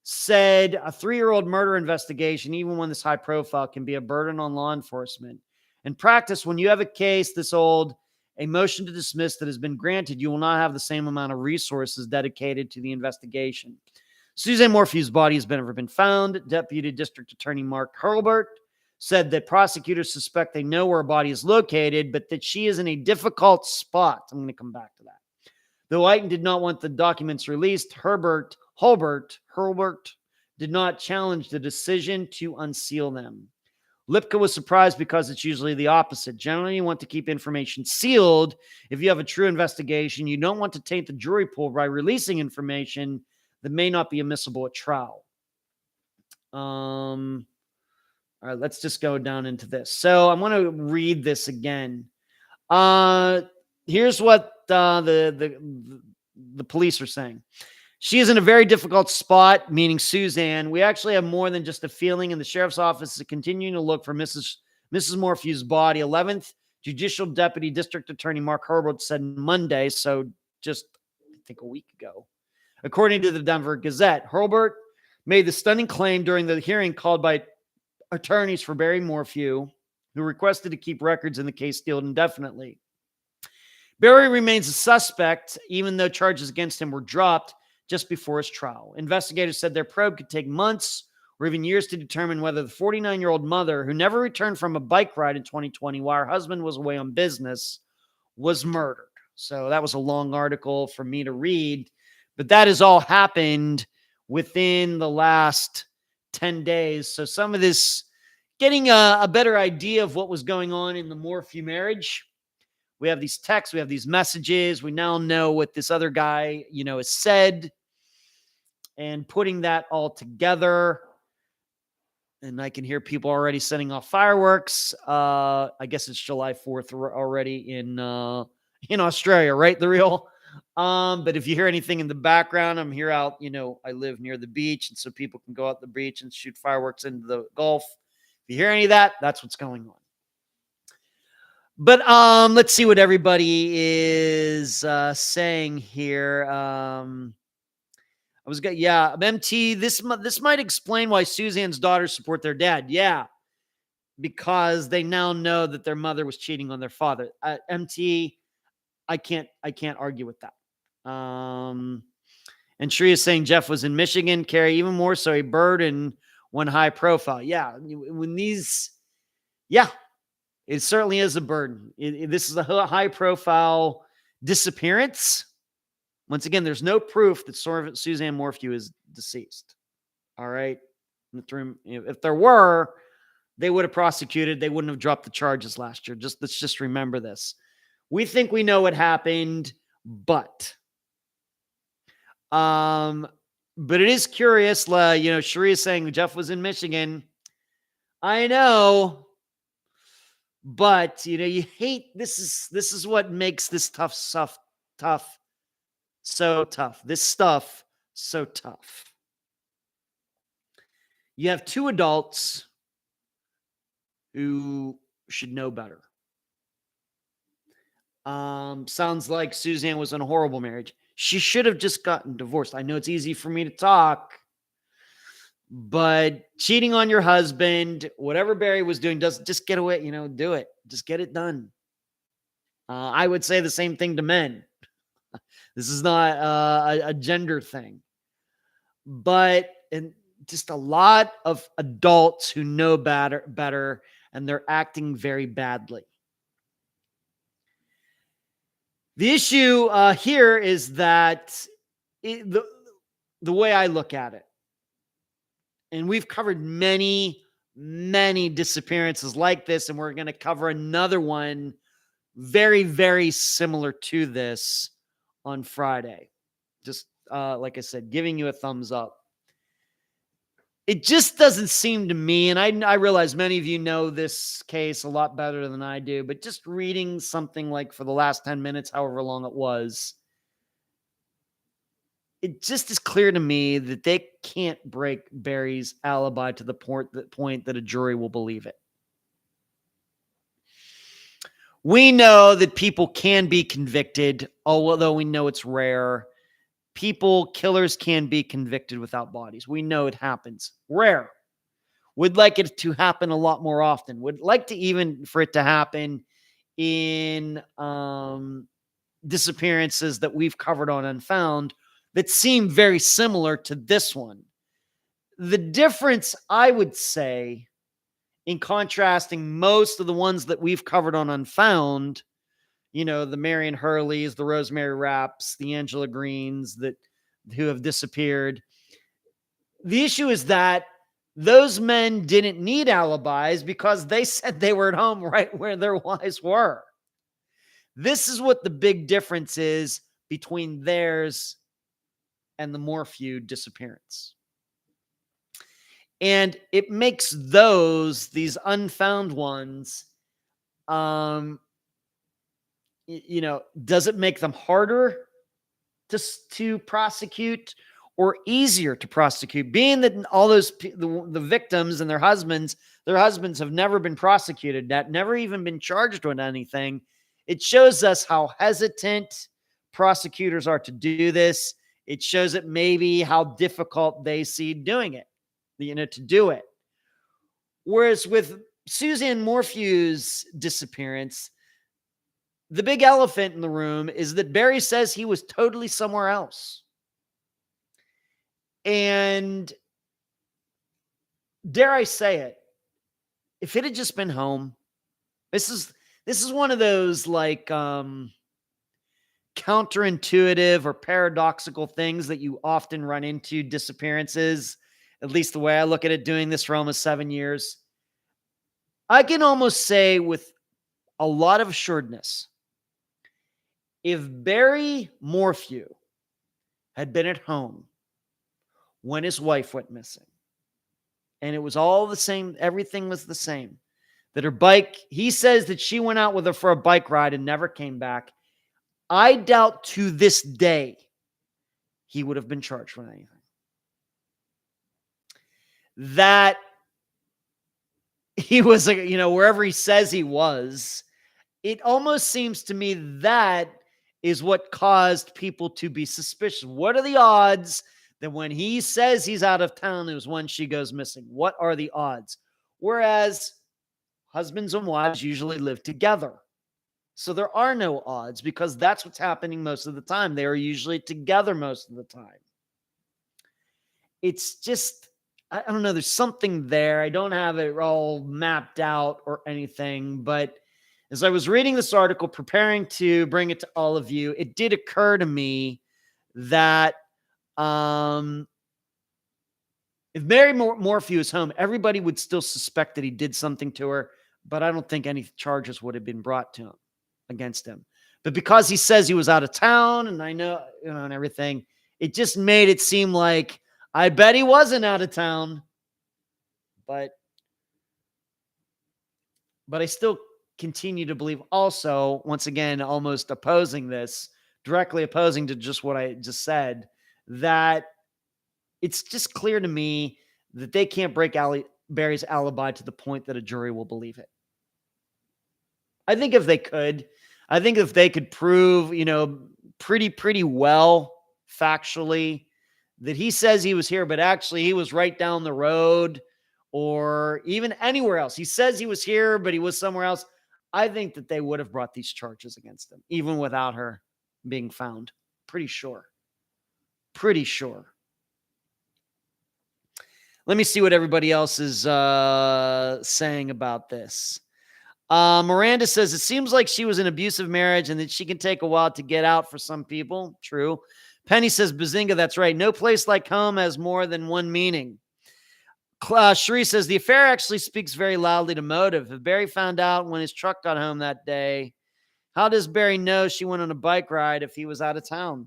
said a 3-year-old murder investigation, even one this high profile, can be a burden on law enforcement. In practice, when you have a case this old, a motion to dismiss that has been granted, you will not have the same amount of resources dedicated to the investigation. Suzanne Morphew's body has never been found. Deputy District Attorney Mark Hurlbert said that prosecutors suspect they know where her body is located, but that she is in a difficult spot. I'm going to come back to that. Though Eiton did not want the documents released, Hurlbert did not challenge the decision to unseal them. Lipka was surprised because it's usually the opposite. Generally, you want to keep information sealed. If you have a true investigation, you don't want to taint the jury pool by releasing information that may not be admissible at trial. All right, let's just go down into this. So I'm going to read this again. Here's what the police are saying. She is in a very difficult spot, meaning Suzanne. We actually have more than just a feeling, and the sheriff's office is continuing to look for Mrs. Morphew's body. 11th Judicial Deputy District Attorney Mark Herbert said Monday, so just, I think, a week ago. According to the Denver Gazette, Herbert made the stunning claim during the hearing called by attorneys for Barry Morphew, who requested to keep records in the case sealed indefinitely. Barry remains a suspect, even though charges against him were dropped just before his trial. Investigators said their probe could take months or even years to determine whether the 49-year-old mother, who never returned from a bike ride in 2020 while her husband was away on business, was murdered. So that was a long article for me to read, but that has all happened within the last 10 days. So some of this, getting a better idea of what was going on in the Morphew marriage. We have these texts, we have these messages. We now know what this other guy, has said, and putting that all together. And I can hear people already setting off fireworks. I guess it's July 4th already in Australia, right? The real. But if you hear anything in the background, I'm here out, I live near the beach, and so people can go out the beach and shoot fireworks into the Gulf. If you hear any of that, that's what's going on. But let's see what everybody is saying here. MT, this might explain why Suzanne's daughters support their dad. Yeah, because they now know that their mother was cheating on their father. MT, I can't argue with that. And Shri is saying Jeff was in Michigan. Carrie, even more so, a bird and one high profile. Yeah, it certainly is a burden. This is a high profile disappearance. Once again, there's no proof that Suzanne Morphew is deceased. All right. If there were, they would have prosecuted. They wouldn't have dropped the charges last year. Let's just remember this. We think we know what happened, but it is curious. Sheree is saying Jeff was in Michigan. I know, but you hate this is what makes this tough stuff tough. So tough. This stuff so tough. You have two adults who should know better. Sounds like Suzanne was in a horrible marriage. She should have just gotten divorced. I know it's easy for me to talk, but cheating on your husband, whatever Barry was doing, just get away, do it. Just get it done. I would say the same thing to men. This is not a gender thing, but just a lot of adults who know better, and they're acting very badly. The issue here is that the way I look at it, and we've covered many, many disappearances like this, and we're going to cover another one very, very similar to this on Friday. Just like I said, giving you a thumbs up. It just doesn't seem to me, and I realize many of you know this case a lot better than I do, but just reading something like for the last 10 minutes, however long it was, it just is clear to me that they can't break Barry's alibi to the point that a jury will believe it. We know that people can be convicted, although we know it's rare. Killers can be convicted without bodies. We know it happens. Rare. Would like it to happen a lot more often. Would like to even for it to happen in disappearances that we've covered on Unfound that seem very similar to this one. The difference, I would say, in contrasting most of the ones that we've covered on Unfound, the Marion Hurleys, the Rosemary Rapps, the Angela Greens who have disappeared. The issue is that those men didn't need alibis because they said they were at home right where their wives were. This is what the big difference is between theirs and the Morphew disappearance. And it makes these unfound ones, does it make them harder to prosecute or easier to prosecute? Being that all the victims and their husbands have never been prosecuted, that never even been charged with anything. It shows us how hesitant prosecutors are to do this. It shows it maybe how difficult they see doing it, to do it. Whereas with Suzanne Morphew's disappearance, the big elephant in the room is that Barry says he was totally somewhere else. And dare I say it, if it had just been home, this is one of those like counterintuitive or paradoxical things that you often run into disappearances, at least the way I look at it, doing this for almost 7 years. I can almost say with a lot of assuredness, if Barry Morphew had been at home when his wife went missing, and it was all the same, everything was the same, that her bike, he says that she went out with her for a bike ride and never came back, I doubt to this day he would have been charged with anything. That he was, wherever he says he was, it almost seems to me that is what caused people to be suspicious. What are the odds that when he says he's out of town, it was when she goes missing? What are the odds? Whereas husbands and wives usually live together. So there are no odds because that's what's happening most of the time. They are usually together most of the time. It's just, I don't know, there's something there. I don't have it all mapped out or anything, but as I was reading this article, preparing to bring it to all of you, it did occur to me that if Mary Morphew is home, everybody would still suspect that he did something to her, but I don't think any charges would have been brought to him against him. But because he says he was out of town, and I know, and everything, it just made it seem like I bet he wasn't out of town. But I still continue to believe also, once again, almost opposing this, directly opposing to just what I just said, that it's just clear to me that they can't break Barry's alibi to the point that a jury will believe it. I think if they could prove, pretty well factually that he says he was here, but actually he was right down the road or even anywhere else. He says he was here, but he was somewhere else. I think that they would have brought these charges against him, even without her being found. Pretty sure. Let me see what everybody else is saying about this. Miranda says, it seems like she was in an abusive marriage and that she can take a while to get out for some people. True. Penny says, Bazinga, that's right. No place like home has more than one meaning. Cherie says, the affair actually speaks very loudly to motive. If Barry found out when his truck got home that day, how does Barry know she went on a bike ride if he was out of town?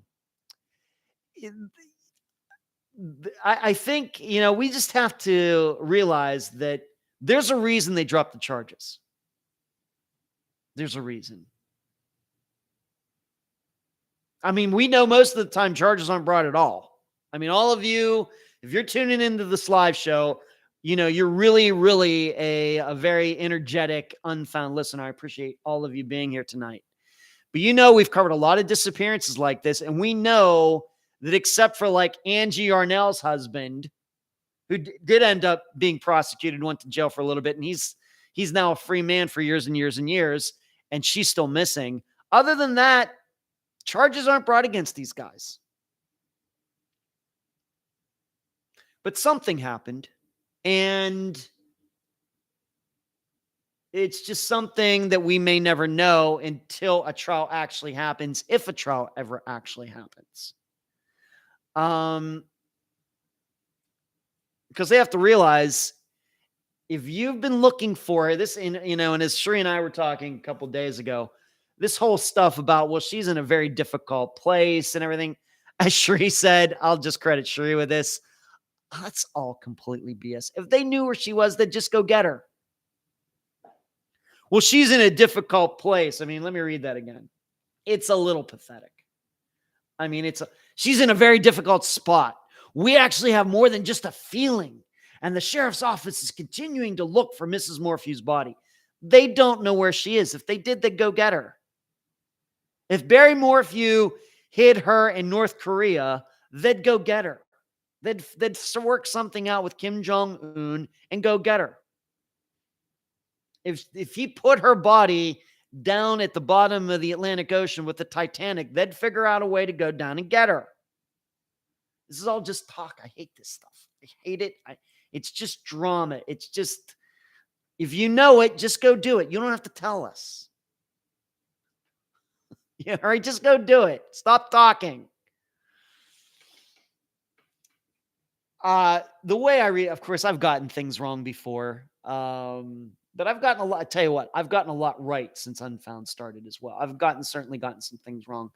I think, we just have to realize that there's a reason they dropped the charges. There's a reason. I mean, we know most of the time charges aren't brought at all. I mean, all of you, if you're tuning into this live show, you're really, really a very energetic, unfound listener. I appreciate all of you being here tonight. But we've covered a lot of disappearances like this, and we know that except for like Angie Arnell's husband, who did end up being prosecuted, went to jail for a little bit, and he's now a free man for years and years and years, and she's still missing. Other than that, charges aren't brought against these guys. But something happened, and it's just something that we may never know until a trial actually happens, if a trial ever actually happens. Because they have to realize, if you've been looking for this, and as Sheree and I were talking a couple days ago, this whole stuff about, well, she's in a very difficult place and everything. As Sheree said, I'll just credit Sheree with this. That's all completely BS. If they knew where she was, they'd just go get her. Well, she's in a difficult place. I mean, let me read that again. It's a little pathetic. I mean, she's in a very difficult spot. We actually have more than just a feeling. And the sheriff's office is continuing to look for Mrs. Morphew's body. They don't know where she is. If they did, they'd go get her. If Barry Morphew hid her in North Korea, they'd go get her. They'd work something out with Kim Jong-un and go get her. If he put her body down at the bottom of the Atlantic Ocean with the Titanic, they'd figure out a way to go down and get her. This is all just talk. I hate this stuff. I hate it. It's just drama. It's just, if you know it, just go do it. You don't have to tell us. Yeah, all right, just go do it. Stop talking. The way I read, of course, I've gotten things wrong before. But I've gotten a lot. I tell you what, I've gotten a lot right since Unfound started as well. I've certainly gotten some things wrong.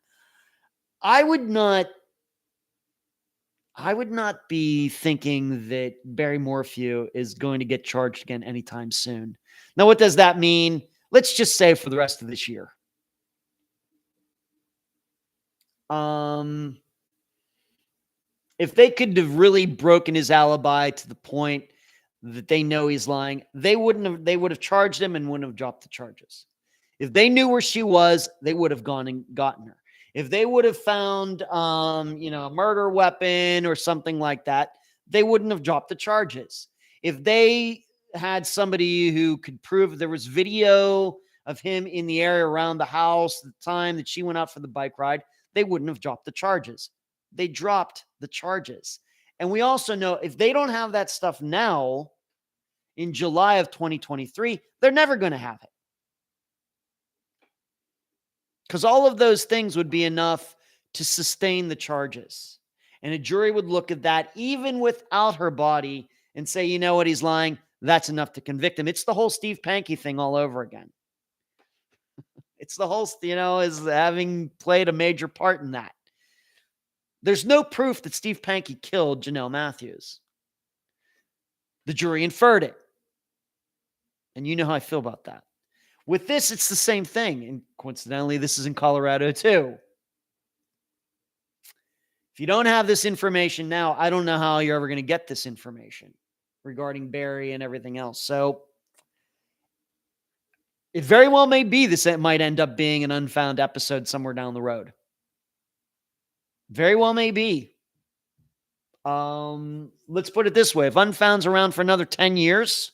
I would not be thinking that Barry Morphew is going to get charged again anytime soon. Now, what does that mean? Let's just say for the rest of this year. If they could have really broken his alibi to the point that they know he's lying, they would have charged him and wouldn't have dropped the charges. If they knew where she was, they would have gone and gotten her. If they would have found, a murder weapon or something like that, they wouldn't have dropped the charges. If they had somebody who could prove there was video of him in the area around the house the time that she went out for the bike ride, they wouldn't have dropped the charges. They dropped the charges. And we also know, if they don't have that stuff now in July of 2023, they're never going to have it. Because all of those things would be enough to sustain the charges. And a jury would look at that even without her body and say, you know what, he's lying. That's enough to convict him. It's the whole Steve Pankey thing all over again. It's the whole, is having played a major part in that. There's no proof that Steve Pankey killed Janelle Matthews. The jury inferred it. And you know how I feel about that. With this, it's the same thing. And coincidentally, this is in Colorado too. If you don't have this information now, I don't know how you're ever going to get this information regarding Barry and everything else. So it very well may be this might end up being an Unfound episode somewhere down the road. Very well may be. Let's put it this way. If Unfound's around for another 10 years,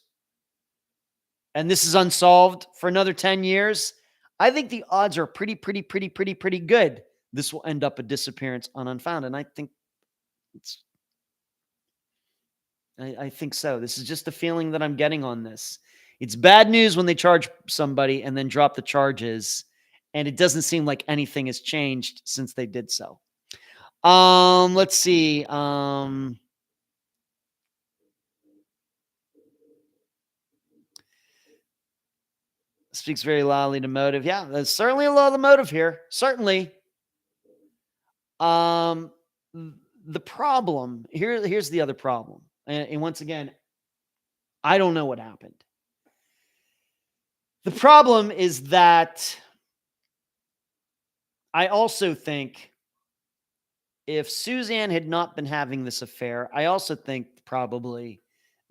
and this is unsolved for another 10 years, I think the odds are pretty good this will end up a disappearance on Unfound. And I think I think so. This is just the feeling that I'm getting on this. It's bad news when they charge somebody and then drop the charges, and it doesn't seem like anything has changed since they did so. Let's see. Speaks very loudly to motive. Yeah, there's certainly a lot of motive here. Certainly. The problem here's the other problem. And once again, I don't know what happened. The problem is that I also think if Suzanne had not been having this affair, I also think probably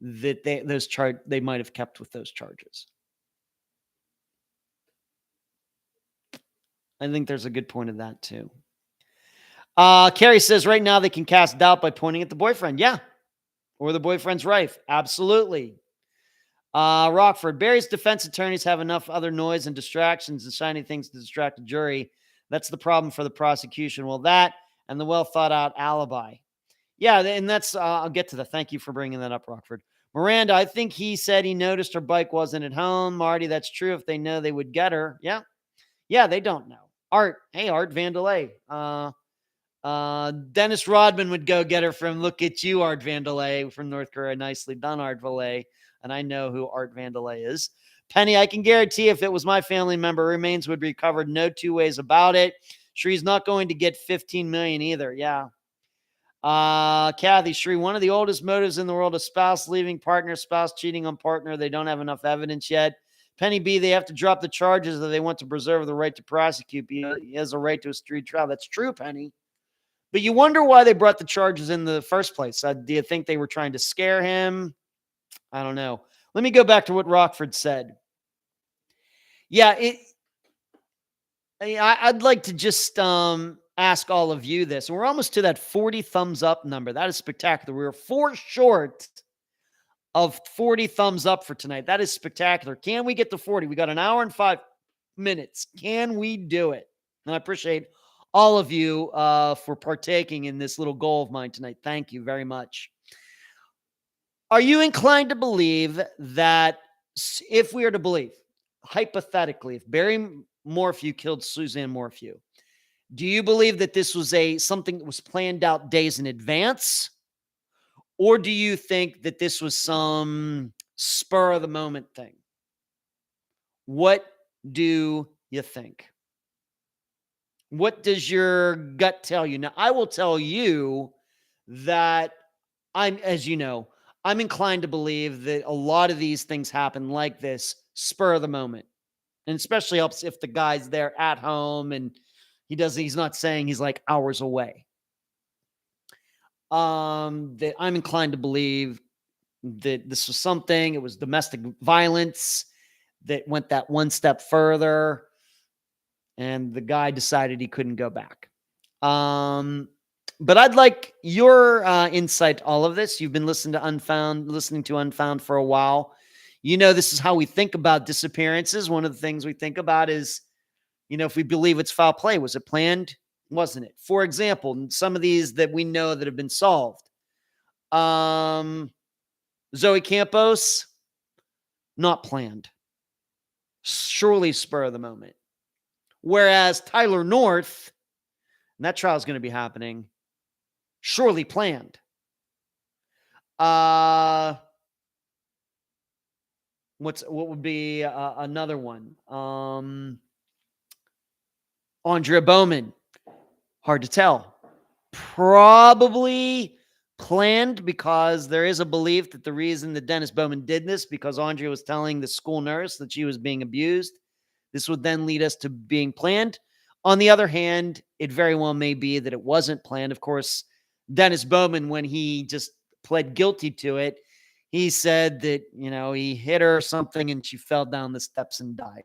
that they might have kept with those charges. I think there's a good point of that too. Carrie says right now they can cast doubt by pointing at the boyfriend. Yeah. Or the boyfriend's wife. Absolutely. Rockford, Barry's defense attorneys have enough other noise and distractions and shiny things to distract the jury. That's the problem for the prosecution. Well, that and the well thought out alibi. Yeah. And that's, I'll get to that. Thank you for bringing that up, Rockford. Miranda, I think he said he noticed her bike wasn't at home. Marty, that's true. If they know, they would get her. Yeah. Yeah. They don't know. Art. Hey, Art Vandelay. Dennis Rodman would go get her from Look at You, Art Vandelay from North Korea. Nicely done, Art Vandelay. And I know who Art Vandelay is. Penny, I can guarantee if it was my family member, remains would be recovered. No two ways about it. Shree's not going to get $15 million either. Yeah. Kathy, Shree, one of the oldest motives in the world, a spouse leaving partner, spouse cheating on partner. They don't have enough evidence yet. Penny B, they have to drop the charges if they want to preserve the right to prosecute. He has a right to a street trial. That's true, Penny. But you wonder why they brought the charges in the first place. Do you think they were trying to scare him? I don't know. Let me go back to what Rockford said. Yeah, I'd like to just ask all of you this. We're almost to that 40 thumbs up number. That is spectacular. We were 4 short of 40 thumbs up for tonight. That is spectacular. Can we get to 40? We got an hour and 5 minutes. Can we do it? And I appreciate all of you for partaking in this little goal of mine tonight. Thank you very much. Are you inclined to believe that if we are to believe, hypothetically, if Barry Morphew killed Suzanne Morphew, do you believe that this was something that was planned out days in advance? Or do you think that this was some spur of the moment thing? What do you think? What does your gut tell you? Now, I will tell you that as you know, I'm inclined to believe that a lot of these things happen like this, spur of the moment. And especially helps if the guy's there at home and he's not saying he's like hours away. That I'm inclined to believe that this was something, it was domestic violence that went that one step further. And the guy decided he couldn't go back. But I'd like your insight to all of this. You've been listening to Unfound for a while. You know, this is how we think about disappearances. One of the things we think about is, if we believe it's foul play, was it planned? Wasn't it? For example, some of these that we know that have been solved. Zoe Campos, not planned. Surely spur of the moment. Whereas Tyler North, and that trial is going to be happening, surely planned. What would be another one? Andrea Bowman, hard to tell. Probably planned, because there is a belief that the reason that Dennis Bowman did this because Andrea was telling the school nurse that she was being abused. This would then lead us to being planned. On the other hand, it very well may be that it wasn't planned. Of course, Dennis Bowman, when he just pled guilty to it, he said that, he hit her or something and she fell down the steps and died.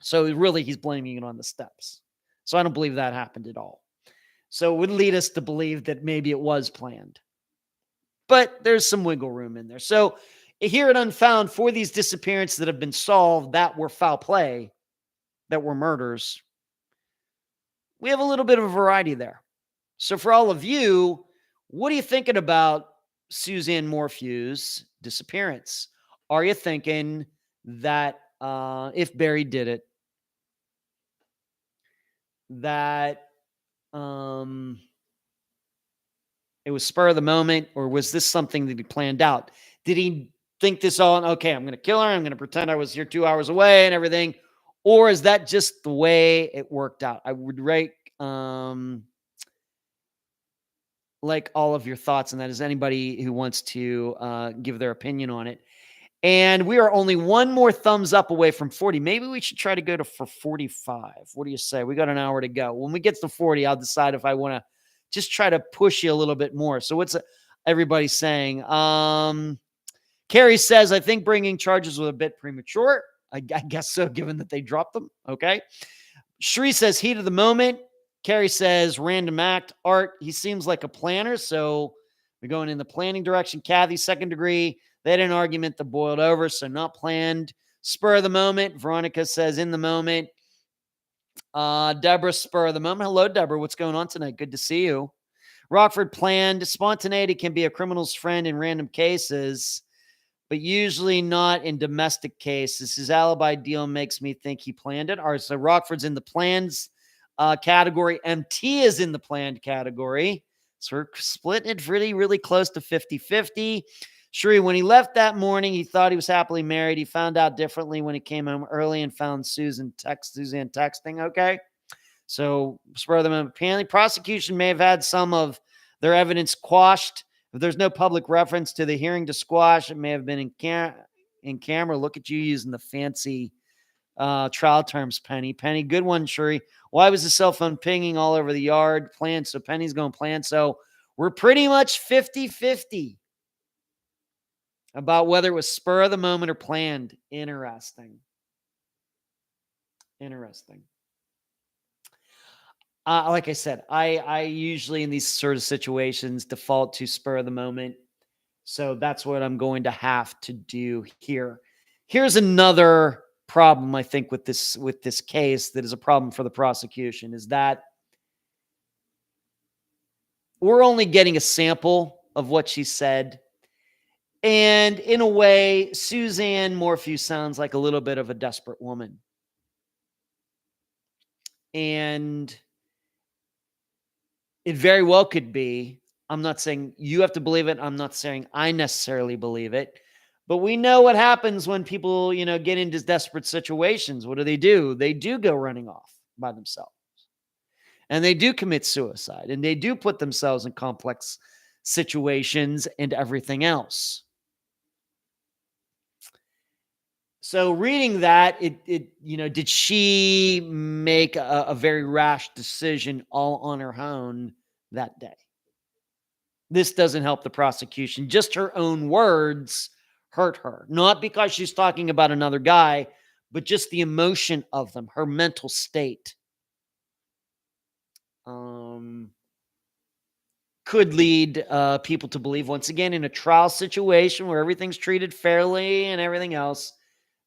So really, he's blaming it on the steps. So I don't believe that happened at all. So it would lead us to believe that maybe it was planned. But there's some wiggle room in there. So here at Unfound, for these disappearances that have been solved that were foul play, that were murders, we have a little bit of a variety there. So for all of you, what are you thinking about Suzanne Morphew's disappearance? Are you thinking that if Barry did it, that it was spur of the moment, or was this something that he planned out? Did he think this all, okay, I'm going to kill her, I'm going to pretend I was here 2 hours away and everything? Or is that just the way it worked out? I would like all of your thoughts on that. Is anybody who wants to give their opinion on it? And we are only one more thumbs up away from 40. Maybe we should try to go for 45. What do you say? We got an hour to go. When we get to 40, I'll decide if I want to just try to push you a little bit more. So what's everybody saying? Carrie says, I think bringing charges was a bit premature. I guess so, given that they dropped them. Okay. Shree says, heat of the moment. Carrie says, random act. Art, he seems like a planner, so we're going in the planning direction. Kathy, second degree. They had an argument that boiled over, so not planned. Spur of the moment. Veronica says, in the moment. Deborah, spur of the moment. Hello, Deborah. What's going on tonight? Good to see you. Rockford, planned. Spontaneity can be a criminal's friend in random cases, but usually not in domestic cases. His alibi deal makes me think he planned it. All right, so Rockford's in the plans category. MT is in the planned category. So we're splitting it really, really close to 50-50. Shuri, when he left that morning, he thought he was happily married. He found out differently when he came home early and found Suzanne texting. Okay. So spur of the moment. Apparently, prosecution may have had some of their evidence quashed. If there's no public reference to the hearing to squash, it may have been in camera. Look at you using the fancy trial terms, Penny. Penny, good one, Shuri. Why was the cell phone pinging all over the yard? Planned. So Penny's going planned. So we're pretty much 50-50 about whether it was spur of the moment or planned. Interesting. Like I said, I usually in these sort of situations default to spur of the moment. So that's what I'm going to have to do here. Here's another problem, I think, with this case that is a problem for the prosecution, is that we're only getting a sample of what she said. And in a way, Suzanne Morphew sounds like a little bit of a desperate woman. And it very well could be. I'm not saying you have to believe it. I'm not saying I necessarily believe it. But we know what happens when people, get into desperate situations. What do? They do go running off by themselves. And they do commit suicide. And they do put themselves in complex situations and everything else. So reading that, did she make a very rash decision all on her own that day? This doesn't help the prosecution. Just her own words hurt her. Not because she's talking about another guy, but just the emotion of them, her mental state. Could lead people to believe, once again, in a trial situation where everything's treated fairly and everything else,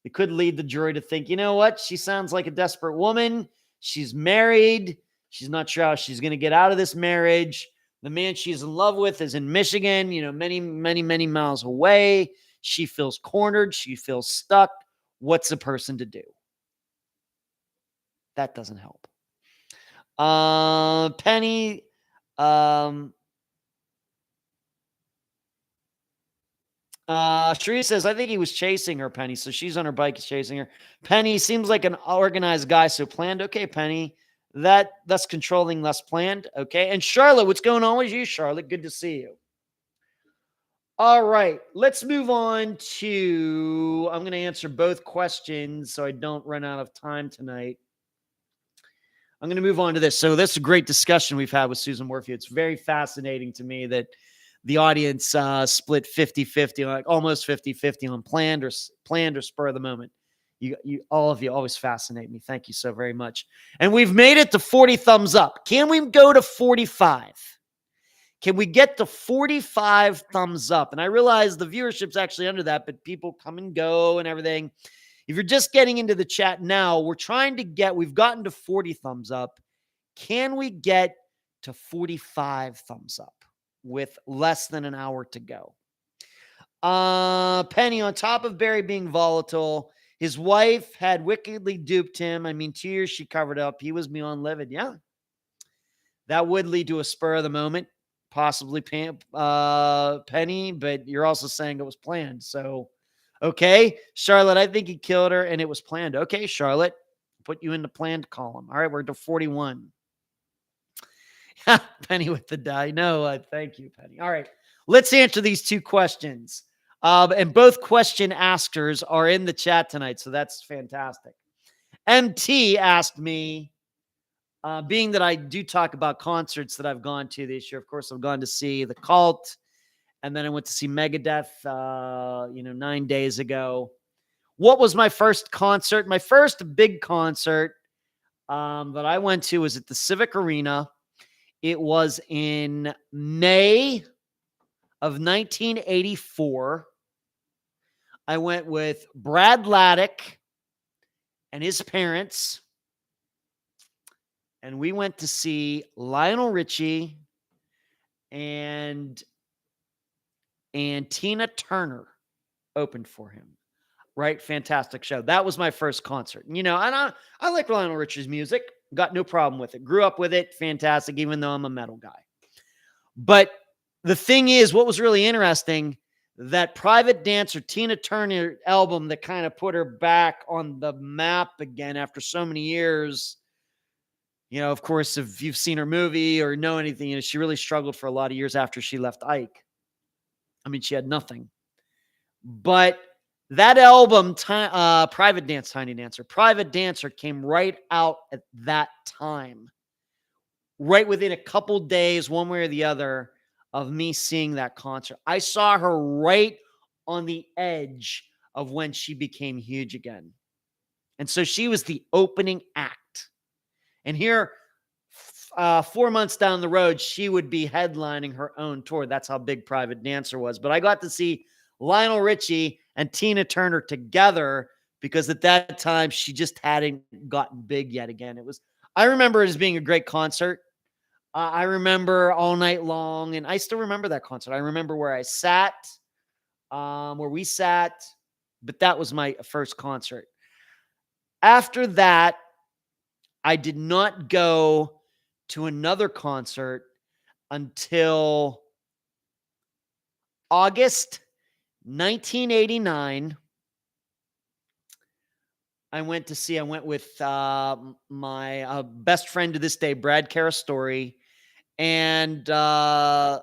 it could lead the jury to think, you know what? She sounds like a desperate woman. She's married. She's not sure how she's going to get out of this marriage. The man she's in love with is in Michigan, many, many, many miles away. She feels cornered. She feels stuck. What's a person to do? That doesn't help. Penny, Sheree says, I think he was chasing her, Penny. So she's on her bike, he's chasing her. Penny seems like an organized guy, so planned. Okay, Penny. That's controlling, less planned. Okay. And Charlotte, what's going on with you, Charlotte? Good to see you. All right. Let's move on to, I'm going to answer both questions so I don't run out of time tonight. I'm going to move on to this. So this is a great discussion we've had with Suzanne Morphew. It's very fascinating to me that the audience split 50-50, like almost 50-50 on planned or spur of the moment. You all of you always fascinate me. Thank you so very much. And we've made it to 40 thumbs up. Can we go to 45? Can we get to 45 thumbs up? And I realize the viewership's actually under that, but people come and go and everything. If you're just getting into the chat now, we've gotten to 40 thumbs up. Can we get to 45 thumbs up with less than an hour to go? Penny, on top of Barry being volatile, his wife had wickedly duped him. 2 years she covered up. He was beyond livid. Yeah. That would lead to a spur of the moment, possibly Penny, but you're also saying it was planned. So, okay, Charlotte, I think he killed her and it was planned. Okay, Charlotte, put you in the planned column. All right, we're to 41. Penny with the die. No, thank you, Penny. All right, let's answer these two questions. And both question askers are in the chat tonight, so that's fantastic. MT asked me, being that I do talk about concerts that I've gone to this year, of course, I've gone to see The Cult, and then I went to see Megadeth, 9 days ago. What was my first concert? My first big concert that I went to was at the Civic Arena. It was in May of 1984. I went with Brad Laddick and his parents, and we went to see Lionel Richie and Tina Turner opened for him. Right? Fantastic show. That was my first concert. And I like Lionel Richie's music. Got no problem with it. Grew up with it. Fantastic, even though I'm a metal guy. But the thing is, what was really interesting, that Private Dancer Tina Turner album that kind of put her back on the map again after so many years. Of course, if you've seen her movie or know anything, she really struggled for a lot of years after she left Ike. I mean, she had nothing. But that album, Private Dancer came right out at that time. Right within a couple days, one way or the other, of me seeing that concert. I saw her right on the edge of when she became huge again. And so she was the opening act. And here, 4 months down the road, she would be headlining her own tour. That's how big Private Dancer was. But I got to see Lionel Richie and Tina Turner together because at that time, she just hadn't gotten big yet again. I remember it as being a great concert. I remember all night long, and I still remember that concert. I remember where I sat, where we sat, but that was my first concert. After that, I did not go to another concert until August 1989. I went with my best friend to this day, Brad Carastori, and a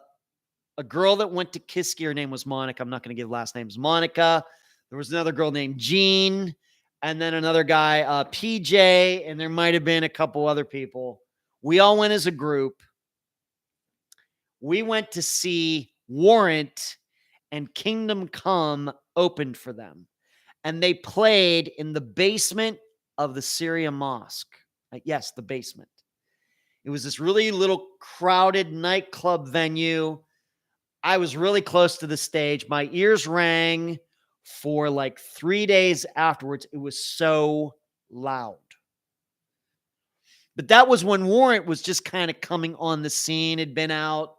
girl that went to Kiski. Her name was Monica. I'm not going to give last names. Monica. There was another girl named Jean, and then another guy, PJ, and there might have been a couple other people. We all went as a group. We went to see Warrant, and Kingdom Come opened for them. And they played in the basement of the Syria Mosque. Yes, the basement. It was this really little crowded nightclub venue. I was really close to the stage. My ears rang for like 3 days afterwards. It was so loud. But that was when Warrant was just kind of coming on the scene, had been out,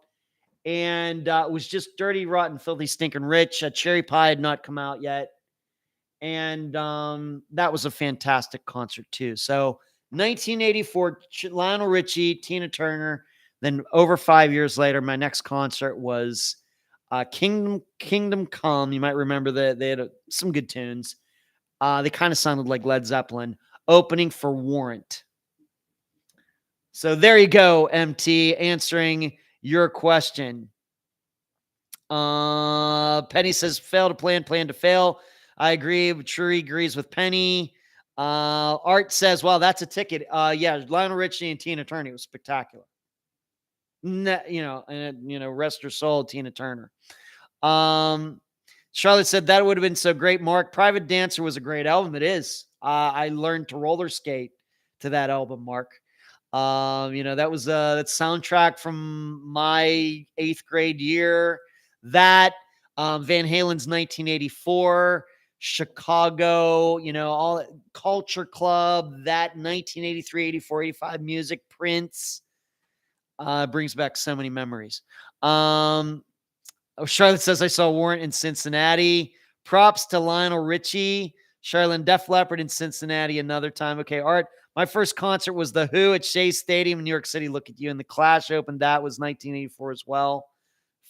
and it was just Dirty, Rotten, Filthy, Stinking Rich. Cherry Pie had not come out yet. And that was a fantastic concert too. So 1984, Lionel Richie, Tina Turner. Then over 5 years later, my next concert was Kingdom Come. You might remember that they had some good tunes. They kind of sounded like Led Zeppelin, opening for Warrant. So there you go, MT, answering your question. Penny says, fail to plan to fail. I agree. True agrees with Penny. Art says, well, that's a ticket. Yeah, Lionel Richie and Tina Turner. It was spectacular. Rest her soul, Tina Turner. Charlotte said that would have been so great, Mark. Private Dancer was a great album. It is. I learned to roller skate to that album, Mark. That was that soundtrack from my 8th grade year. That Van Halen's 1984, Chicago, all Culture Club, that 1983, 84, 85 music, Prince, brings back so many memories. Charlotte says, I saw Warrant in Cincinnati. Props to Lionel Richie. Charlotte, Def Leppard in Cincinnati another time. Okay, Art, my first concert was The Who at Shea Stadium in New York City. Look at you. And The Clash opened. That was 1984 as well.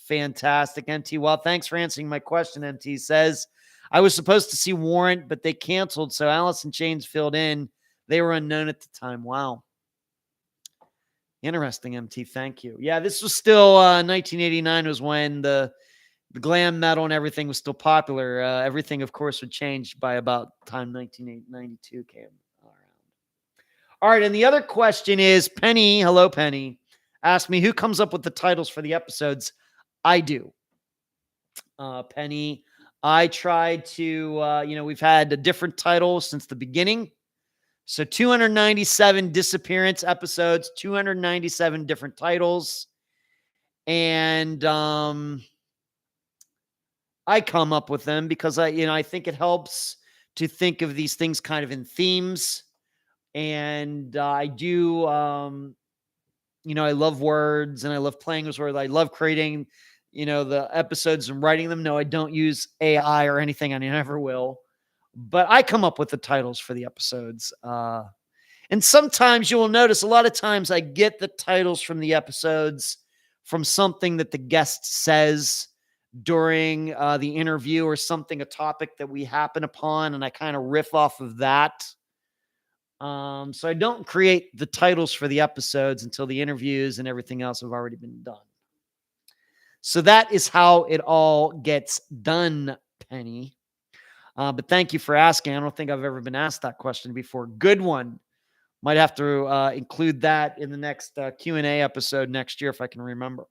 Fantastic. MT, well, thanks for answering my question. MT says, I was supposed to see Warrant, but they canceled, so Alice in Chains filled in. They were unknown at the time. Wow. Interesting, MT. Thank you. Yeah, this was still 1989 was when the glam metal and everything was still popular. Everything, of course, would change by about the time 1992 came around. All right, and the other question is, Penny, hello, Penny, asked me who comes up with the titles for the episodes. I do. Penny, I tried to, we've had a different title since the beginning. So 297 disappearance episodes, 297 different titles. And I come up with them because I think it helps to think of these things kind of in themes. And I do, I love words and I love playing with words. I love creating, the episodes and writing them. No, I don't use AI or anything. I never will. But I come up with the titles for the episodes. And sometimes you will notice a lot of times I get the titles from the episodes from something that the guest says during the interview or something, a topic that we happen upon, and I kind of riff off of that. So I don't create the titles for the episodes until the interviews and everything else have already been done. So that is how it all gets done, Penny. But thank you for asking. I don't think I've ever been asked that question before. Good one. Might have to include that in the next Q&A episode next year if I can remember.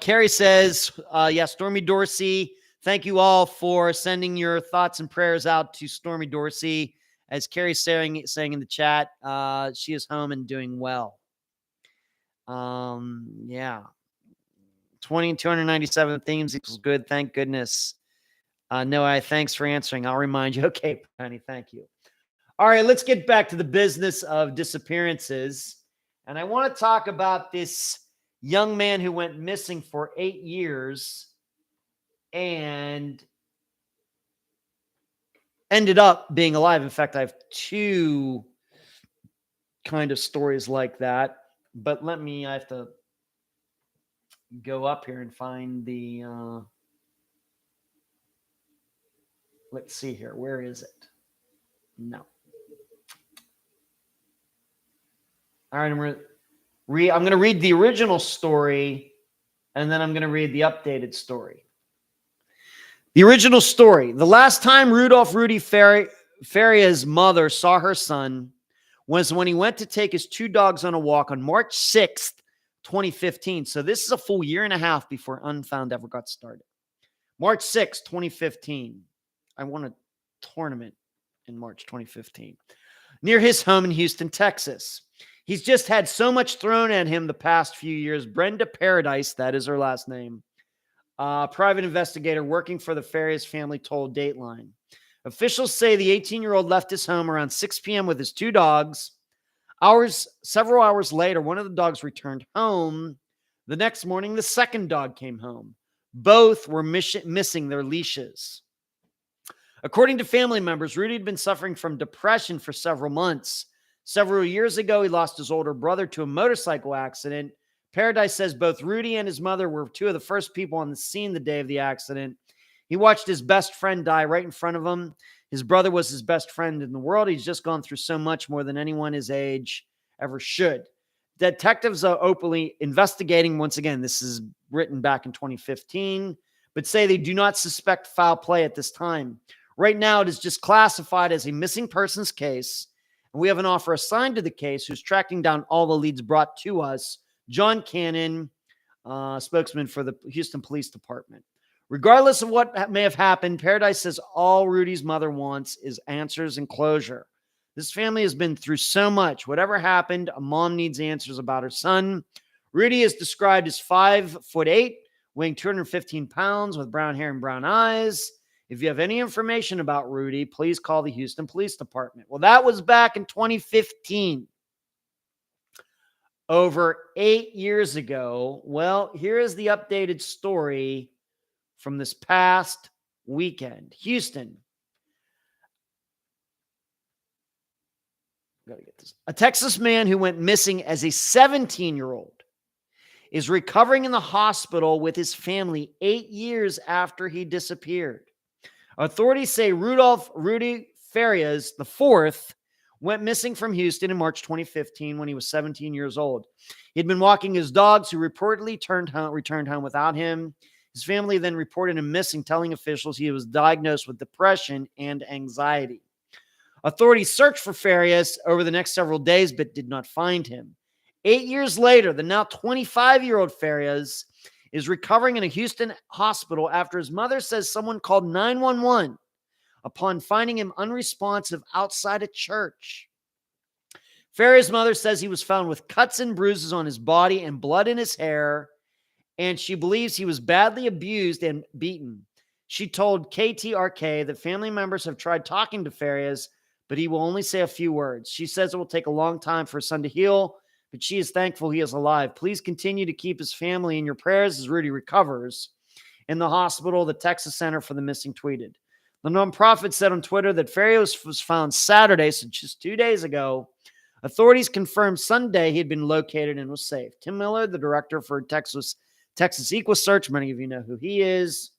Carrie says, Stormy Dorsey, thank you all for sending your thoughts and prayers out to Stormy Dorsey. As Carrie's saying in the chat, she is home and doing well. 297 themes equals good. Thank goodness. No, thanks for answering. I'll remind you. Okay, Penny, thank you. All right, let's get back to the business of disappearances. And I want to talk about this young man who went missing for 8 years and ended up being alive. In fact, I have 2 kind of stories like that. But I have to go up here and find the, let's see here. Where is it? No. All right, I'm going to read the original story, and then I'm going to read the updated story. The original story. The last time Rudy Farias' mother saw her son was when he went to take his 2 dogs on a walk on March 6th, 2015. So this is a full year and a half before Unfound ever got started. March 6th, 2015. I won a tournament in March 2015 near his home in Houston, Texas. He's just had so much thrown at him the past few years. Brenda Paradise, that is her last name, private investigator working for the Farias family, told Dateline. Officials say the 18-year-old left his home around 6 p.m. with his 2 dogs. Several hours later, one of the dogs returned home. The next morning, the second dog came home. Both were missing their leashes. According to family members, Rudy had been suffering from depression for several months. Several years ago, he lost his older brother to a motorcycle accident. Paradise says both Rudy and his mother were 2 of the first people on the scene the day of the accident. He watched his best friend die right in front of him. His brother was his best friend in the world. He's just gone through so much more than anyone his age ever should. Detectives are openly investigating. Once again, this is written back in 2015, but say they do not suspect foul play at this time. Right now, it is just classified as a missing persons case. And we have an officer assigned to the case who's tracking down all the leads brought to us. John Cannon, spokesman for the Houston Police Department. Regardless of what may have happened, Paradise says all Rudy's mother wants is answers and closure. This family has been through so much. Whatever happened, a mom needs answers about her son. Rudy is described as 5'8", weighing 215 pounds with brown hair and brown eyes. If you have any information about Rudy, please call the Houston Police Department. Well, that was back in 2015. Over 8 years ago. Well, here is the updated story from this past weekend. Houston. Gotta get this. A Texas man who went missing as a 17-year-old is recovering in the hospital with his family 8 years after he disappeared. Authorities say Rudy Farias IV went missing from Houston in March 2015 when he was 17 years old. He'd been walking his dogs, who reportedly returned home without him. His family then reported him missing, telling officials he was diagnosed with depression and anxiety. Authorities searched for Farias over the next several days, but did not find him. 8 years later, the now 25-year-old Farias is recovering in a Houston hospital after his mother says someone called 911 upon finding him unresponsive outside a church. Farias' mother says he was found with cuts and bruises on his body and blood in his hair, and she believes he was badly abused and beaten. She told KTRK that family members have tried talking to Farias, but he will only say a few words. She says it will take a long time for his son to heal, but she is thankful he is alive. Please continue to keep his family in your prayers as Rudy recovers. In the hospital, the Texas Center for the Missing tweeted. The nonprofit said on Twitter that Farias was found Saturday, so just 2 days ago. Authorities confirmed Sunday he had been located and was safe. Tim Miller, the director for Texas EquuSearch, many of you know who he is,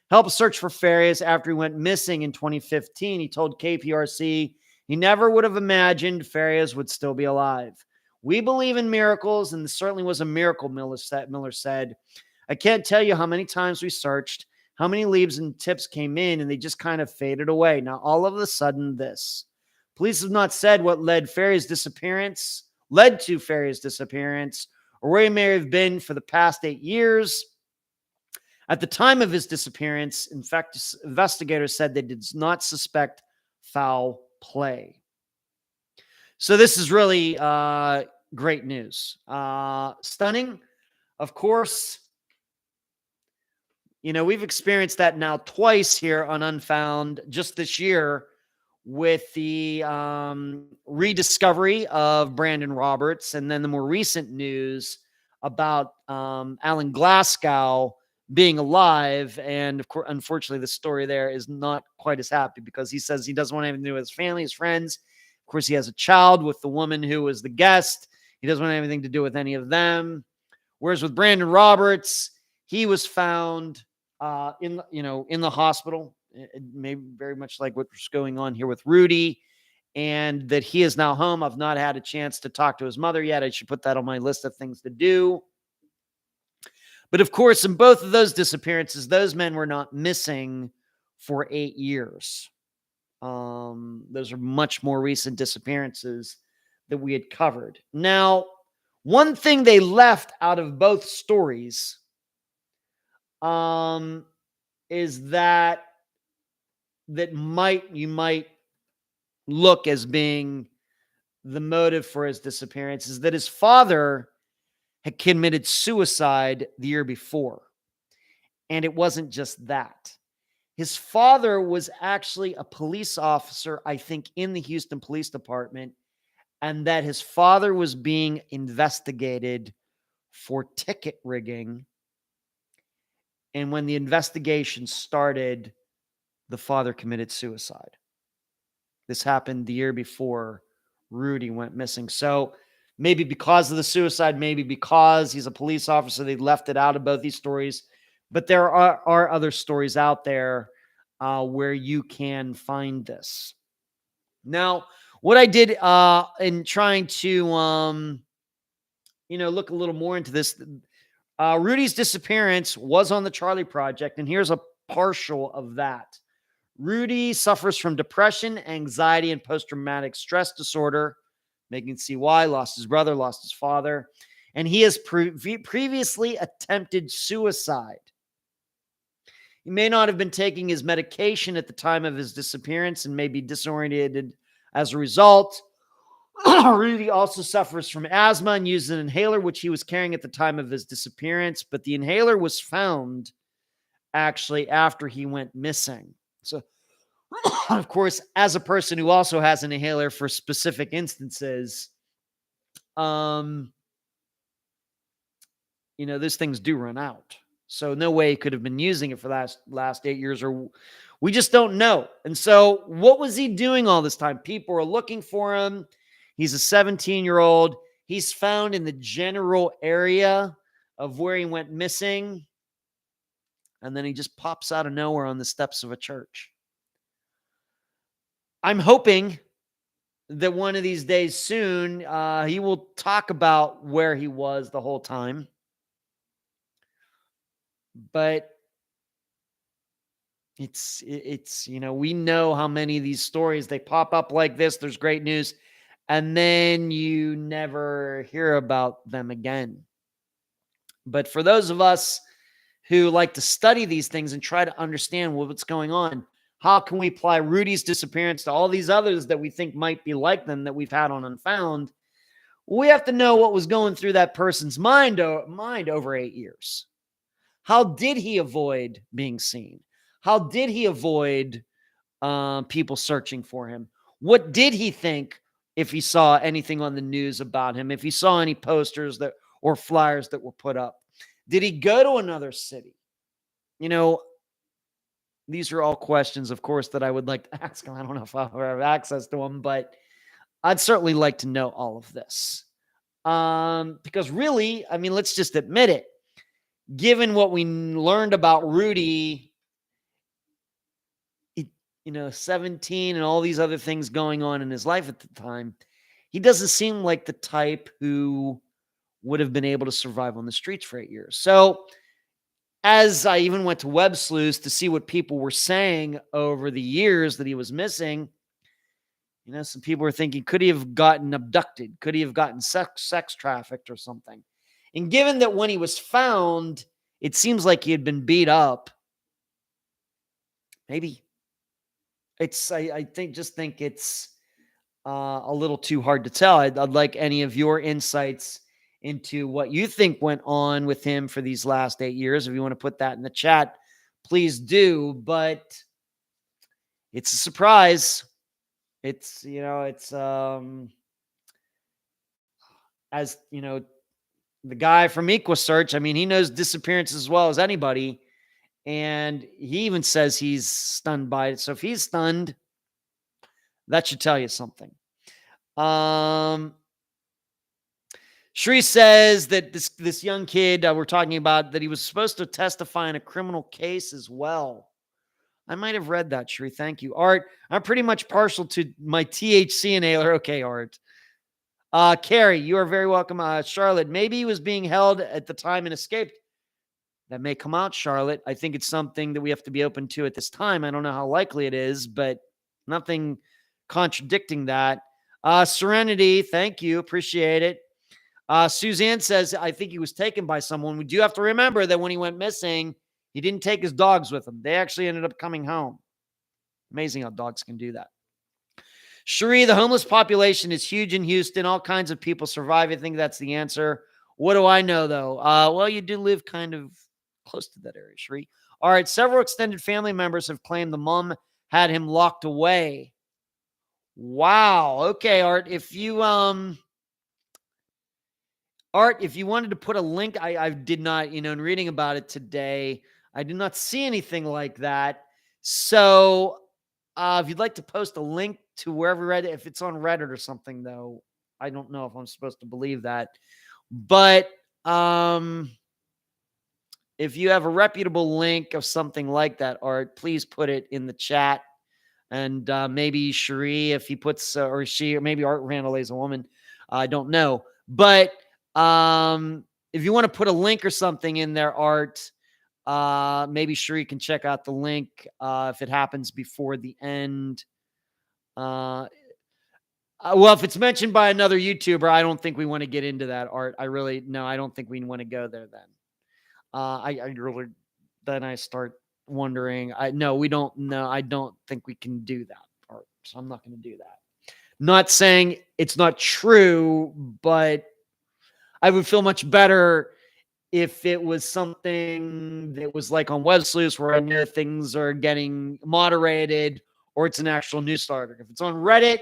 helped search for Farias after he went missing in 2015. He told KPRC he never would have imagined Farias would still be alive. We believe in miracles, and this certainly was a miracle, Miller said. I can't tell you how many times we searched, how many leads and tips came in, and they just kind of faded away. Now, all of a sudden, this. Police have not said what led to Farias' disappearance, or where he may have been for the past 8 years. At the time of his disappearance, in fact, investigators said they did not suspect foul play. So this is really great news. Stunning, of course. You know, we've experienced that now twice here on Unfound just this year with the rediscovery of Brandon Roberts, and then the more recent news about Alan Glasgow being alive. And of course, unfortunately, the story there is not quite as happy because he says he doesn't want anything to do with his family, his friends. Of course, he has a child with the woman who was the guest. He doesn't want anything to do with any of them. Whereas with Brandon Roberts, he was found in the hospital. It may very much like what's going on here with Rudy, and that he is now home. I've not had a chance to talk to his mother yet. I should put that on my list of things to do. But of course, in both of those disappearances, those men were not missing for 8 years. Those are much more recent disappearances that we had covered. Now, one thing they left out of both stories is that you might look as being the motive for his disappearance is that his father had committed suicide the year before. And it wasn't just that. His father was actually a police officer, I think, in the Houston Police Department, and that his father was being investigated for ticket rigging. And when the investigation started, the father committed suicide. This happened the year before Rudy went missing. So maybe because of the suicide, maybe because he's a police officer, they left it out of both these stories. But there are other stories out there where you can find this. Now, what I did in trying to, look a little more into this, Rudy's disappearance was on the Charlie Project, and here's a partial of that. Rudy suffers from depression, anxiety, and post-traumatic stress disorder. Making see why. Lost his brother, lost his father. And he has previously attempted suicide. He may not have been taking his medication at the time of his disappearance and may be disoriented as a result. Rudy also suffers from asthma and used an inhaler, which he was carrying at the time of his disappearance. But the inhaler was found actually after he went missing. So, of course, as a person who also has an inhaler for specific instances, those things do run out. So no way he could have been using it for the last 8 years, or we just don't know. And so what was he doing all this time? People are looking for him. He's a 17-year-old. He's found in the general area of where he went missing. And then he just pops out of nowhere on the steps of a church. I'm hoping that one of these days soon, he will talk about where he was the whole time. But it's we know how many of these stories, they pop up like this. There's great news. And then you never hear about them again. But for those of us who like to study these things and try to understand what's going on, how can we apply Rudy's disappearance to all these others that we think might be like them that we've had on Unfound? We have to know what was going through that person's mind over 8 years. How did he avoid being seen? How did he avoid people searching for him? What did he think if he saw anything on the news about him? If he saw any posters or flyers that were put up? Did he go to another city? these are all questions, of course, that I would like to ask him. I don't know if I'll ever have access to them, but I'd certainly like to know all of this. Because really, I mean, let's just admit it. Given what we learned about Rudy, 17 and all these other things going on in his life at the time, he doesn't seem like the type who would have been able to survive on the streets for 8 years. So, as I even went to web sleuths to see what people were saying over the years that he was missing, some people were thinking, could he have gotten abducted? Could he have gotten sex trafficked or something? And given that when he was found, it seems like he had been beat up, maybe I think it's a little too hard to tell. I'd like any of your insights into what you think went on with him for these last 8 years. If you want to put that in the chat, please do. But it's a surprise. It's, as the guy from EquaSearch, I mean, he knows disappearance as well as anybody. And he even says he's stunned by it. So if he's stunned, that should tell you something. Shri says that this young kid we're talking about, that he was supposed to testify in a criminal case as well. I might have read that, Shri. Thank you. Art, I'm pretty much partial to my THC inhaler. Okay, Art. Carrie, you are very welcome. Charlotte, maybe he was being held at the time and escaped. That may come out, Charlotte. I think it's something that we have to be open to at this time. I don't know how likely it is, but nothing contradicting that. Serenity, thank you. Appreciate it. Suzanne says, I think he was taken by someone. We do have to remember that when he went missing, he didn't take his dogs with him. They actually ended up coming home. Amazing how dogs can do that. Cherie, the homeless population is huge in Houston. All kinds of people survive. I think that's the answer. What do I know, though? Well, you do live kind of close to that area, Cherie. All right, several extended family members have claimed the mom had him locked away. Wow. Okay, Art, if you wanted to put a link, I did not, in reading about it today, I did not see anything like that. So if you'd like to post a link to wherever Reddit, if it's on Reddit or something, though, I don't know if I'm supposed to believe that. But if you have a reputable link of something like that, Art, please put it in the chat. And maybe Cherie, if he puts, or she, or maybe Art Randall is a woman. I don't know. But if you want to put a link or something in there, Art, maybe Cherie can check out the link if it happens before the end. Well, if it's mentioned by another YouTuber, I don't think we want to get into that, Art. I don't think we want to go there then. Then I start wondering. We don't know. I don't think we can do that, Art. So I'm not going to do that. Not saying it's not true, but I would feel much better if it was something that was like on Web Sleuths where I know things are getting moderated, or it's an actual news starter. If it's on Reddit,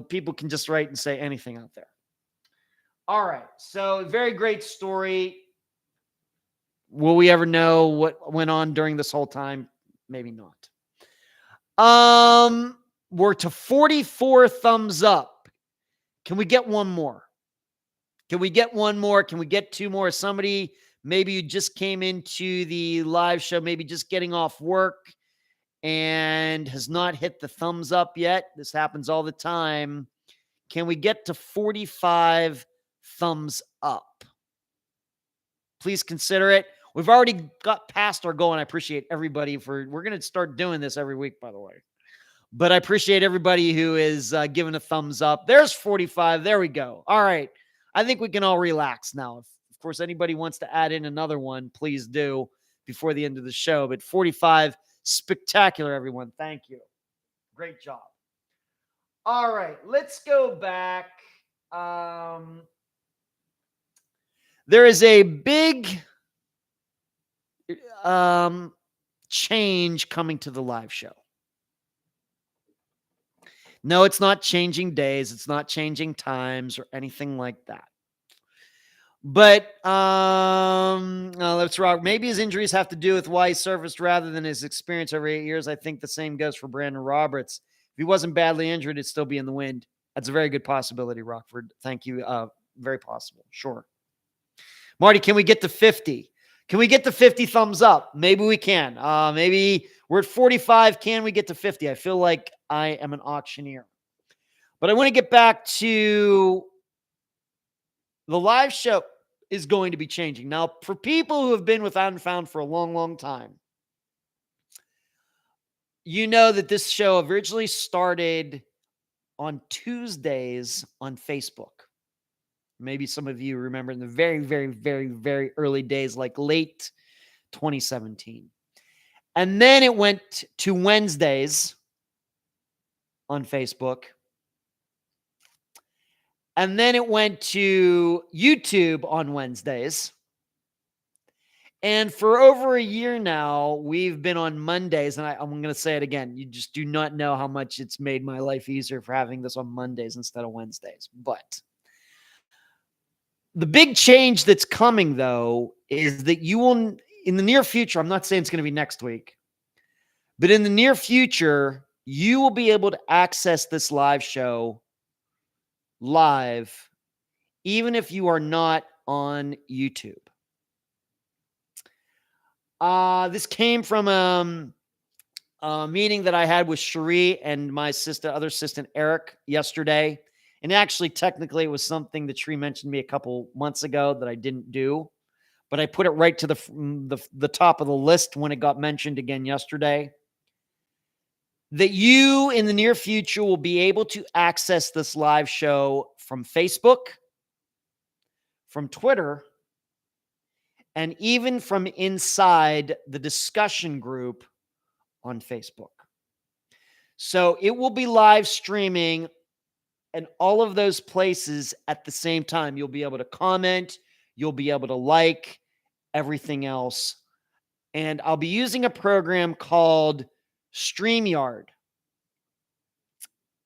people can just write and say anything out there. All right. So very great story. Will we ever know what went on during this whole time? Maybe not. We're to 44 thumbs up. Can we get one more? Can we get one more? Can we get two more? Somebody, maybe you just came into the live show, maybe just getting off work and has not hit the thumbs up yet. This happens all the time. Can we get to 45 thumbs up? Please consider it. We've already got past our goal, and I appreciate everybody we're going to start doing this every week, by the way. But I appreciate everybody who is giving a thumbs up. There's 45. There we go. All right. I think we can all relax now. If, of course, anybody wants to add in another one, please do before the end of the show. But 45, spectacular, everyone. Thank you. Great job. All right. Let's go back. There is a big change coming to the live show. No, it's not changing days. It's not changing times or anything like that. But let's rock. Maybe his injuries have to do with why he surfaced rather than his experience over 8 years. I think the same goes for Brandon Roberts. If he wasn't badly injured, it'd still be in the wind. That's a very good possibility, Rockford. Thank you. Very possible. Sure. Marty, can we get to 50? Can we get to 50 thumbs up? Maybe we can. Maybe we're at 45. Can we get to 50? I feel like I am an auctioneer. But I want to get back to the live show is going to be changing. Now, for people who have been with Unfound for a long, long time, you know that this show originally started on Tuesdays on Facebook. Maybe some of you remember in the very, very, very, very early days, like late 2017. And then it went to Wednesdays on Facebook. And then it went to YouTube on Wednesdays. And for over a year now, we've been on Mondays. And I'm going to say it again. You just do not know how much it's made my life easier for having this on Mondays instead of Wednesdays. But the big change that's coming, though, is that you will, in the near future, I'm not saying it's going to be next week, but in the near future, you will be able to access this live show live, even if you are not on YouTube. This came from a meeting that I had with Cherie and my other assistant, Eric, yesterday. And actually, technically, it was something that Cherie mentioned to me a couple months ago that I didn't do. But I put it right to the top of the list when it got mentioned again yesterday. That you, in the near future, will be able to access this live show from Facebook, from Twitter, and even from inside the discussion group on Facebook. So it will be live streaming in all of those places at the same time. You'll be able to comment, you'll be able to like everything else. And I'll be using a program called StreamYard.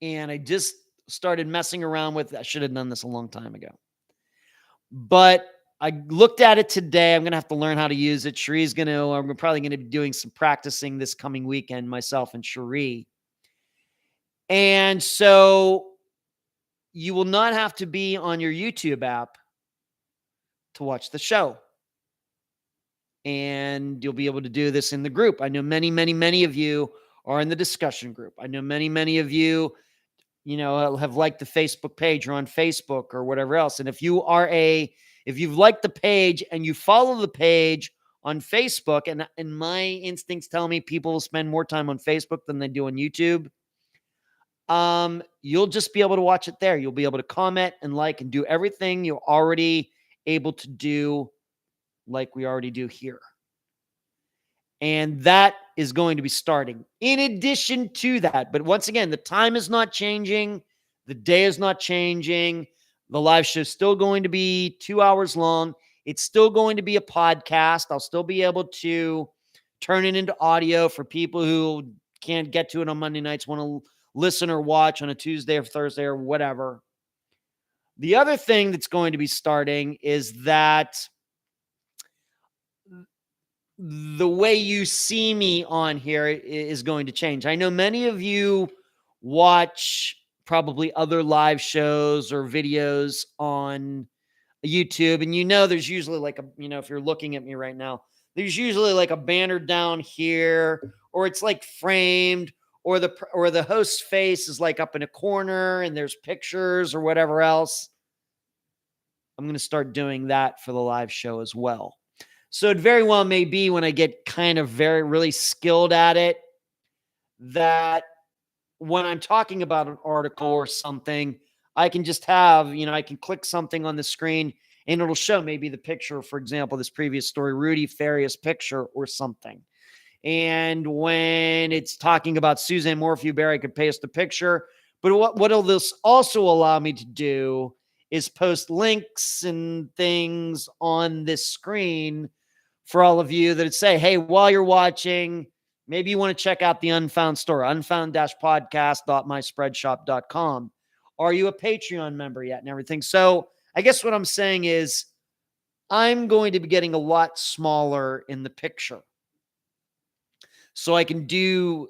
And I just started messing around with it. I should have done this a long time ago. But I looked at it today. I'm going to have to learn how to use it. Cherie's I'm probably going to be doing some practicing this coming weekend, myself and Cherie. And so you will not have to be on your YouTube app to watch the show. And you'll be able to do this in the group. I know many, many, many of you are in the discussion group. I know many, many of you, have liked the Facebook page or on Facebook or whatever else. And if you've liked the page and you follow the page on Facebook, and my instincts tell me people will spend more time on Facebook than they do on YouTube, you'll just be able to watch it there. You'll be able to comment and like and do everything you're already able to do like we already do here. And that is going to be starting in addition to that. But once again, the time is not changing. The day is not changing. The live show is still going to be 2 hours long. It's still going to be a podcast. I'll still be able to turn it into audio for people who can't get to it on Monday nights, want to listen or watch on a Tuesday or Thursday or whatever. The other thing that's going to be starting is that the way you see me on here is going to change. I know many of you watch probably other live shows or videos on YouTube, and there's usually like if you're looking at me right now, there's usually like a banner down here, or it's like framed, or the host's face is like up in a corner and there's pictures or whatever else. I'm going to start doing that for the live show as well. So it very well may be when I get kind of really skilled at it, that when I'm talking about an article or something, I can just have, I can click something on the screen and it'll show maybe the picture, for example, this previous story, Rudy Farias picture or something. And when it's talking about Suzanne Morphew, I could paste a picture. But what'll this also allow me to do is post links and things on this screen for all of you that say, hey, while you're watching, maybe you want to check out the Unfound store, unfound-podcast.myspreadshop.com. Are you a Patreon member yet and everything? So I guess what I'm saying is I'm going to be getting a lot smaller in the picture. So I can do,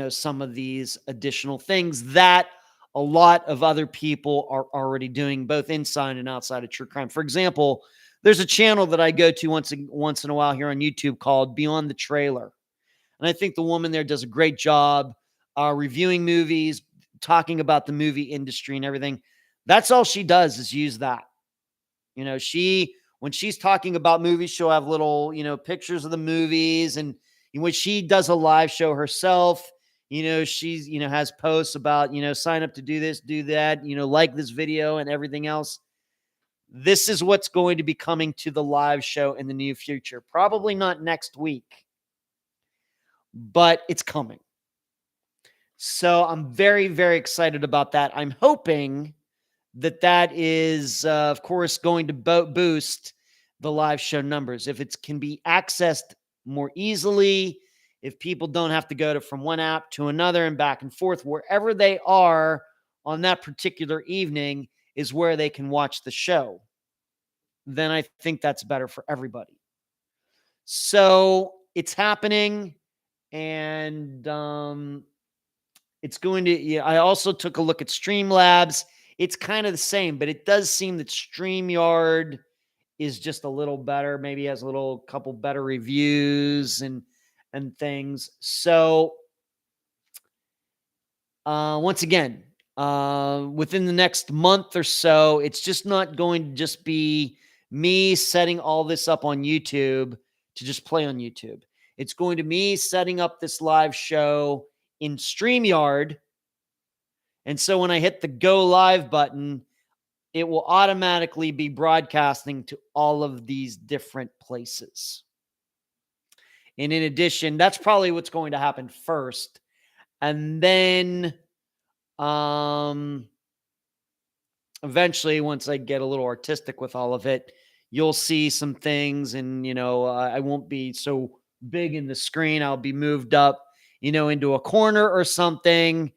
some of these additional things that a lot of other people are already doing, both inside and outside of true crime. For example, there's a channel that I go to once in a while here on YouTube called Beyond the Trailer. And I think the woman there does a great job reviewing movies, talking about the movie industry and everything. That's all she does is use that. When she's talking about movies, she'll have little, pictures of the movies. And when she does a live show herself, she's, has posts about, sign up to do this, do that, like this video and everything else. This is what's going to be coming to the live show in the near future. Probably not next week, but it's coming. So I'm very, very excited about that. I'm hoping that is, of course, going to boost the live show numbers. If it can be accessed more easily, if people don't have to go from one app to another and back and forth, wherever they are on that particular evening is where they can watch the show, then I think that's better for everybody. So it's happening, and it's going to, I also took a look at Streamlabs. It's kind of the same, but it does seem that StreamYard is just a little better. Maybe has a couple better reviews and things. So once again, within the next month or so, it's just not going to just be me setting all this up on YouTube to just play on YouTube. It's going to me setting up this live show in StreamYard. And so when I hit the go live button, it will automatically be broadcasting to all of these different places. And in addition, that's probably what's going to happen first. And then eventually, once I get a little artistic with all of it, you'll see some things. And, I won't be so big in the screen. I'll be moved up, into a corner or something.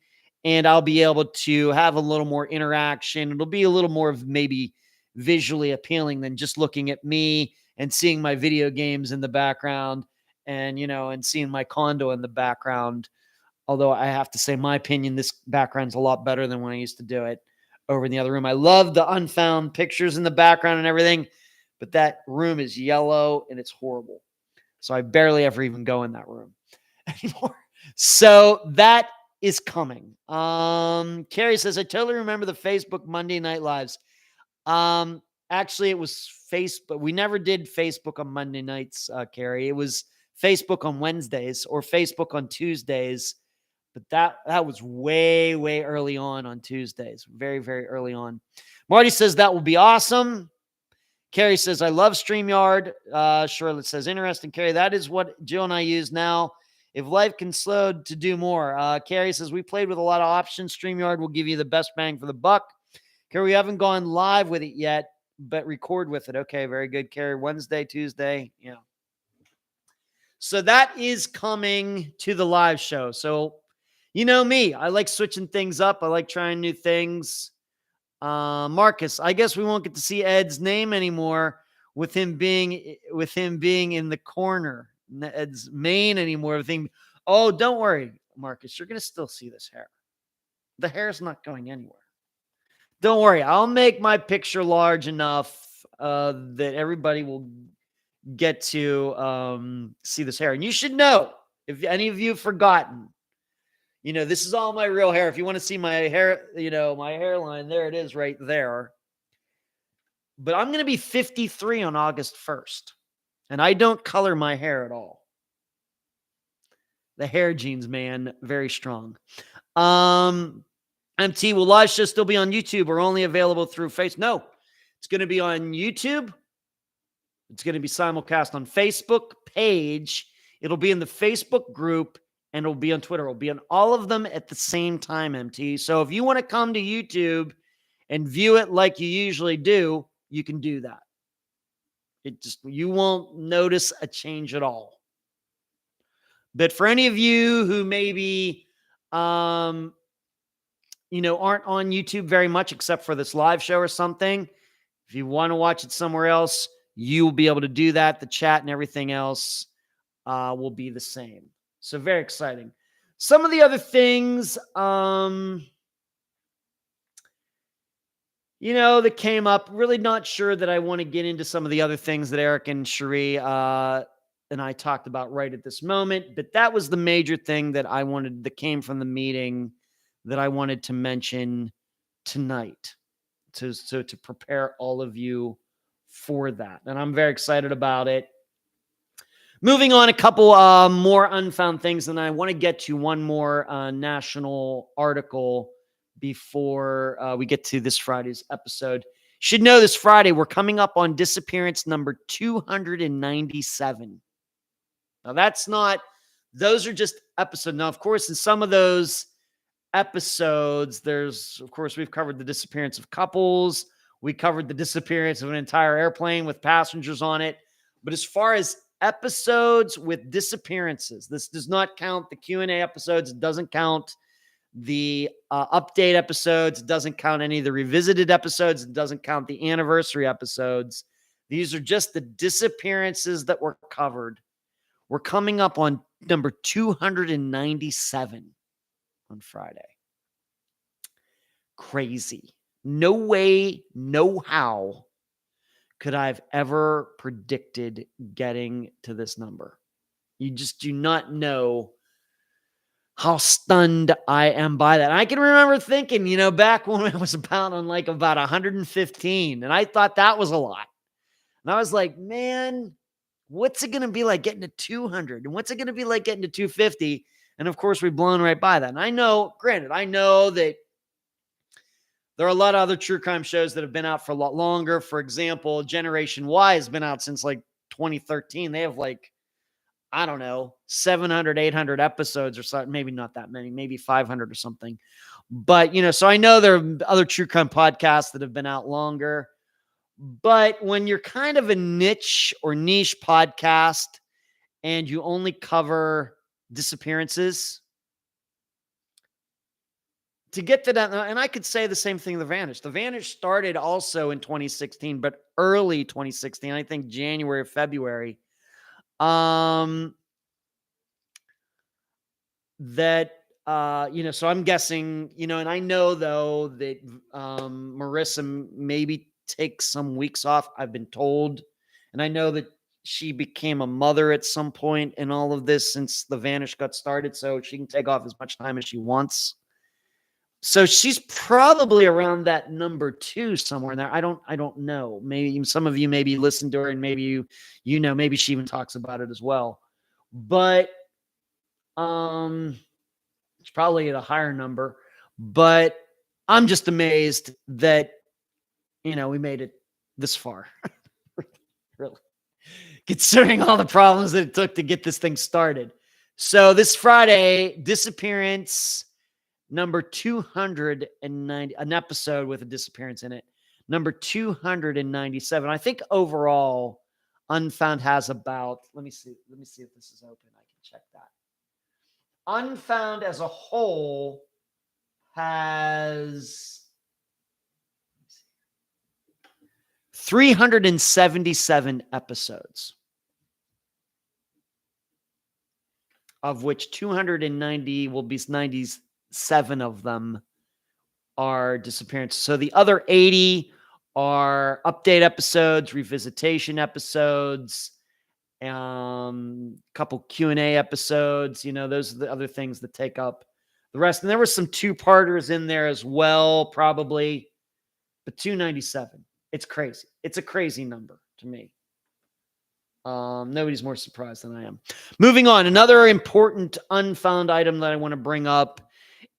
And I'll be able to have a little more interaction. It'll be a little more of maybe visually appealing than just looking at me and seeing my video games in the background and, and seeing my condo in the background. Although I have to say, my opinion, this background's a lot better than when I used to do it over in the other room. I love the Unfound pictures in the background and everything, but that room is yellow and it's horrible. So I barely ever even go in that room anymore. So that is coming. Carrie says, I totally remember the Facebook Monday Night Lives. Actually, it was Facebook. We never did Facebook on Monday nights, Carrie. It was Facebook on Wednesdays or Facebook on Tuesdays. But that was way, way early on Tuesdays. Very, very early on. Marty says, that will be awesome. Carrie says, I love StreamYard. Charlotte says, interesting, Carrie. That is what Jill and I use now. If life can slow to do more. Carrie says, we played with a lot of options. StreamYard will give you the best bang for the buck. Carrie, we haven't gone live with it yet, but record with it. Okay, very good, Carrie. Wednesday, Tuesday. Yeah. So that is coming to the live show. So, you know me. I like switching things up. I like trying new things. Marcus, I guess we won't get to see Ed's name anymore with him being in the corner. Ed's mane anymore. Oh, don't worry, Marcus. You're going to still see this hair. The hair's not going anywhere. Don't worry. I'll make my picture large enough that everybody will get to see this hair. And you should know, if any of you have forgotten, this is all my real hair. If you want to see my hair, my hairline, there it is right there. But I'm going to be 53 on August 1st. And I don't color my hair at all. The hair genes, man, very strong. MT, will live show still be on YouTube or only available through Facebook? No, it's going to be on YouTube. It's going to be simulcast on Facebook page. It'll be in the Facebook group, and it'll be on Twitter. It'll be on all of them at the same time, MT. So if you want to come to YouTube and view it like you usually do, you can do that. You won't notice a change at all. But for any of you who maybe, aren't on YouTube very much, except for this live show or something, if you want to watch it somewhere else, you will be able to do that. The chat and everything else will be the same. So very exciting. Some of the other things, that came up, really not sure that I want to get into some of the other things that Eric and Cherie and I talked about right at this moment, but that was the major thing that that came from the meeting that I wanted to mention tonight to prepare all of you for that. And I'm very excited about it. Moving on, a couple more unfound things, and I want to get to one more national article before we get to this Friday's episode. Should know this Friday, we're coming up on disappearance number 297. Now, those are just episodes. Now, of course, in some of those episodes, we've covered the disappearance of couples. We covered the disappearance of an entire airplane with passengers on it. But as far as episodes with disappearances, this does not count the Q&A episodes. It doesn't count the update episodes. It doesn't count any of the revisited episodes. It doesn't count the anniversary episodes. These are just the disappearances that were covered. We're coming up on number 297 on Friday. Crazy. No way, no how could I have ever predicted getting to this number. You just do not know how stunned I am by that. And I can remember thinking, back when I was about 115, and I thought that was a lot. And I was like, man, what's it going to be like getting to 200? And what's it going to be like getting to 250? And of course, we've blown right by that. And I know that there are a lot of other true crime shows that have been out for a lot longer. For example, Generation Y has been out since 2013. They have 700, 800 episodes or something. Maybe not that many, maybe 500 or something. But, so I know there are other true crime podcasts that have been out longer. But when you're kind of a niche podcast and you only cover disappearances, to get to that, and I could say the same thing, The Vanish. The Vanish started also in 2016, but early 2016, I think January or February. So I'm guessing, and I know though that Marissa maybe takes some weeks off, I've been told. And I know that she became a mother at some point in all of this since The Vanish got started, so she can take off as much time as she wants. So she's probably around that number 2 somewhere in there. I don't know. Maybe some of you maybe listen to her and maybe maybe she even talks about it as well. But it's probably at a higher number. But I'm just amazed that we made it this far. Really. Considering all the problems that it took to get this thing started. So this Friday, disappearance number 290, an episode with a disappearance in it. Number 297. I think overall, Unfound has about, let me see if this is open. I can check that. Unfound as a whole has 377 episodes, of which 290 will be 97 of them are disappearances. So the other 80 are update episodes, revisitation episodes, couple Q&A episodes. Those are the other things that take up the rest. And there were some 2-parters in there as well, probably, but 297. It's crazy. It's a crazy number to me. Nobody's more surprised than I am. Moving on, another important unfound item that I want to bring up.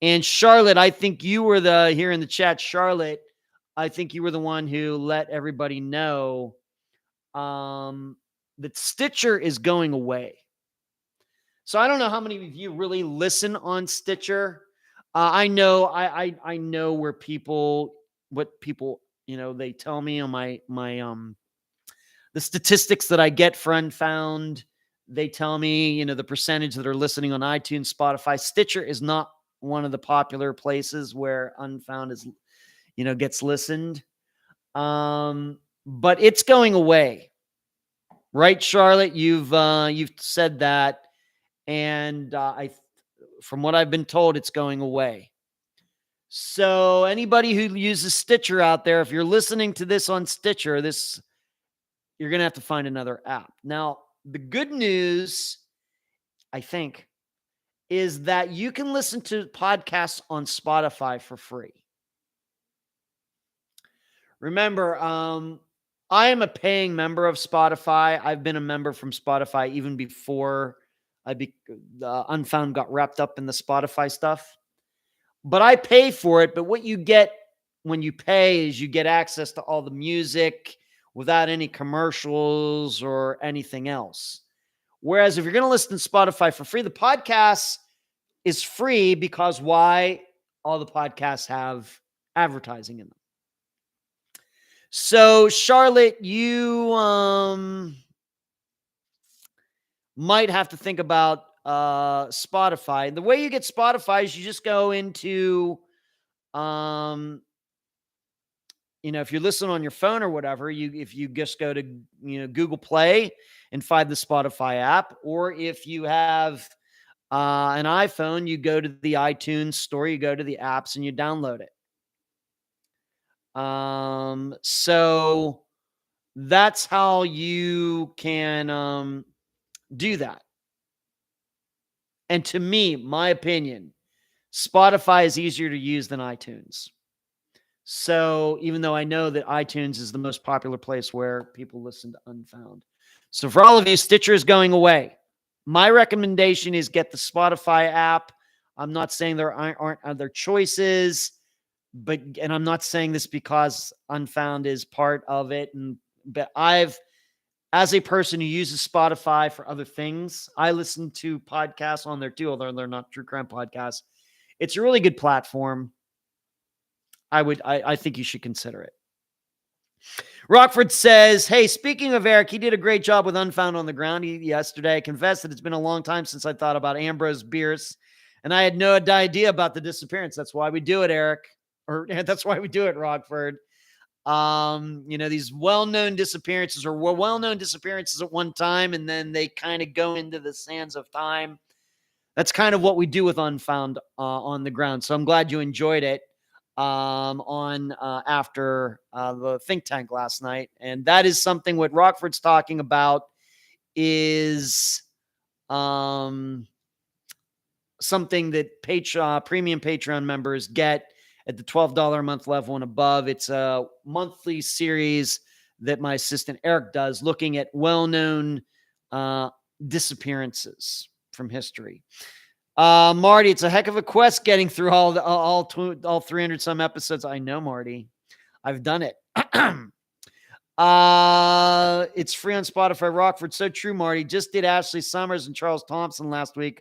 And Charlotte, I think you were here in the chat, Charlotte, I think you were the one who let everybody know that Stitcher is going away. So I don't know how many of you really listen on Stitcher. I know what people, they tell me on my the statistics that I get for Unfound. They tell me, the percentage that are listening on iTunes, Spotify. Stitcher is not one of the popular places where Unfound is, gets listened. But it's going away. Right, Charlotte? You've said that, and from what I've been told, it's going away. So anybody who uses Stitcher out there, if you're listening to this on Stitcher, you're gonna have to find another app. Now, the good news, I think, is that you can listen to podcasts on Spotify for free. Remember, I am a paying member of Spotify. I've been a member from Spotify even before Unfound got wrapped up in the Spotify stuff. But I pay for it. But what you get when you pay is you get access to all the music without any commercials or anything else. Whereas if you're going to listen to Spotify for free, the podcast is free because why? All the podcasts have advertising in them. So, Charlotte, you might have to think about Spotify. The way you get Spotify is you just go into, if you're listening on your phone or whatever, if you just go to Google Play and find the Spotify app, or if you have an iPhone, you go to the iTunes store, you go to the apps, and you download it. So that's how you can do that. And to me, my opinion, Spotify is easier to use than iTunes. So even though I know that iTunes is the most popular place where people listen to Unfound. So for all of you, Stitcher is going away. My recommendation is get the Spotify app. I'm not saying there aren't other choices, and I'm not saying this because Unfound is part of it. But as a person who uses Spotify for other things, I listen to podcasts on there too, although they're not true crime podcasts. It's a really good platform. I think you should consider it. Rockford says, hey, speaking of Eric, he did a great job with Unfound on the Ground yesterday. I confess that it's been a long time since I thought about Ambrose Bierce, and I had no idea about the disappearance. That's why we do it, Eric. Or that's why we do it, Rockford. These well-known disappearances were well-known disappearances at one time, and then they kind of go into the sands of time. That's kind of what we do with Unfound on the Ground. So I'm glad you enjoyed it after the think tank last night. And that is something what Rockford's talking about is something that premium Patreon members get at the $12 a month level and above. It's a monthly series that my assistant Eric does, looking at well-known disappearances from history. Marty, it's a heck of a quest getting through all 300 some episodes. I know, Marty. I've done it. It's free on Spotify. Rockford, so true, Marty. Just did Ashley Summers and Charles Thompson last week.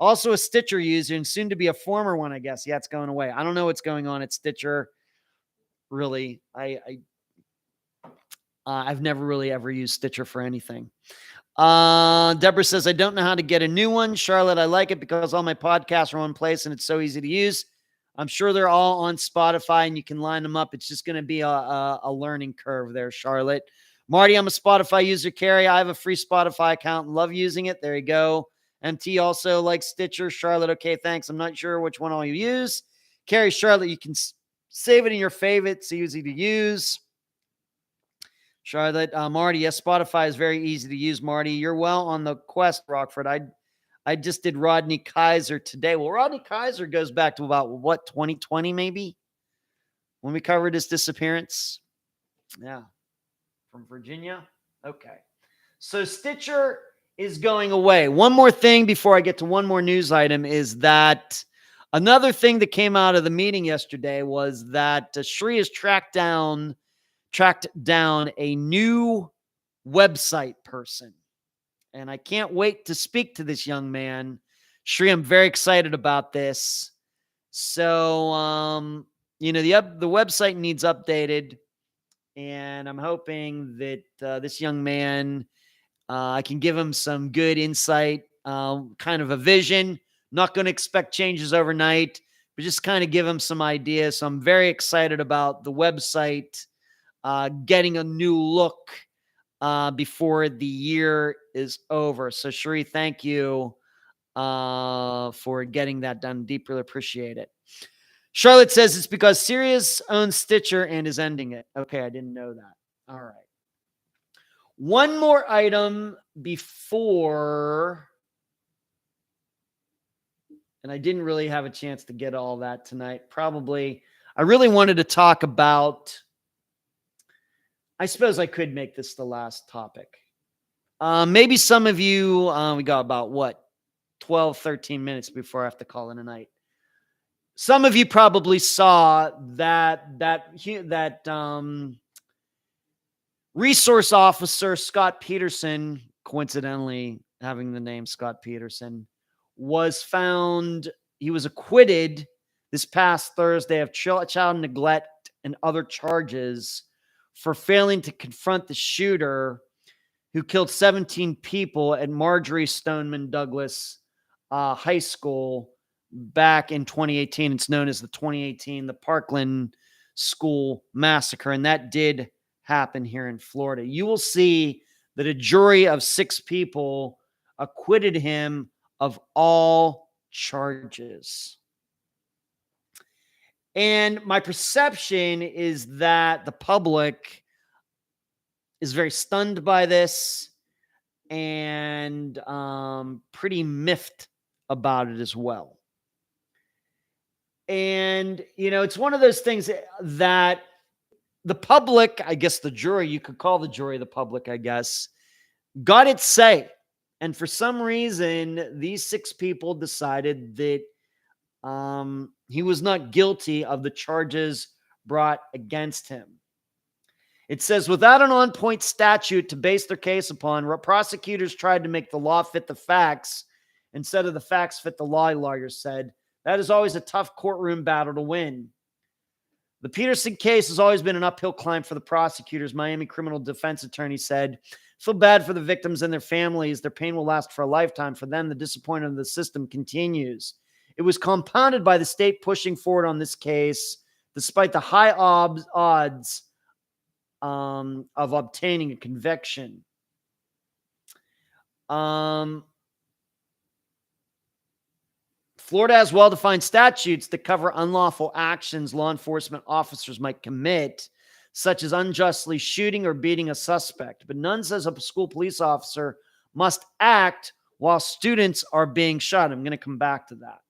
Also a Stitcher user and soon to be a former one, I guess. Yeah, it's going away. I don't know what's going on at Stitcher. Really, I've never really ever used Stitcher for anything. Deborah says, I don't know how to get a new one. Charlotte, I like it because all my podcasts are in place and it's so easy to use. I'm sure they're all on Spotify and you can line them up. It's just going to be a learning curve there, Charlotte. Marty, I'm a Spotify user. Carrie, I have a free Spotify account and love using it. There you go. MT also likes Stitcher. Charlotte, okay, thanks. I'm not sure which one all you use. Carrie, Charlotte, you can save it in your favorites. It's easy to use. Charlotte, Marty, yes, Spotify is very easy to use, Marty. You're well on the quest, Rockford. I just did Rodney Kaiser today. Well, Rodney Kaiser goes back to about, 2020 maybe? When we covered his disappearance? Yeah. From Virginia? Okay. So Stitcher is going away. One more thing before I get to one more news item is that another thing that came out of the meeting yesterday was that Shri has tracked down a new website person. And I can't wait to speak to this young man. Shri, I'm very excited about this. So, the website needs updated. And I'm hoping that this young man, I can give him some good insight, kind of a vision. Not going to expect changes overnight, but just kind of give him some ideas. So I'm very excited about the website getting a new look before the year is over. So, Cherie, thank you for getting that done. Deeply appreciate it. Charlotte says it's because Sirius owns Stitcher and is ending it. Okay, I didn't know that. All right. One more item before, and I didn't really have a chance to get all that tonight. Probably, I really wanted to talk about, I suppose I could make this the last topic. Maybe some of you, we got about 12, 13 minutes before I have to call in a night. Some of you probably saw that resource officer Scott Peterson, coincidentally having the name Scott Peterson, was found. He was acquitted this past Thursday of child neglect and other charges for failing to confront the shooter who killed 17 people at Marjorie Stoneman Douglas High School back in 2018. It's known as the Parkland School Massacre, and that did happen here in Florida. You will see that a jury of 6 people acquitted him of all charges. And my perception is that the public is very stunned by this and pretty miffed about it as well. And, it's one of those things that the public, I guess the jury, you could call the jury the public, I guess, got its say. And for some reason, these 6 people decided that he was not guilty of the charges brought against him. It says, without an on-point statute to base their case upon, prosecutors tried to make the law fit the facts instead of the facts fit the law, lawyers said. That is always a tough courtroom battle to win. The Peterson case has always been an uphill climb for the prosecutors, Miami criminal defense attorney said. Feel bad for the victims and their families. Their pain will last for a lifetime. For them, the disappointment of the system continues. It was compounded by the state pushing forward on this case, despite the high odds of obtaining a conviction. Florida has well-defined statutes that cover unlawful actions law enforcement officers might commit, such as unjustly shooting or beating a suspect. But none says a school police officer must act while students are being shot. I'm going to come back to that.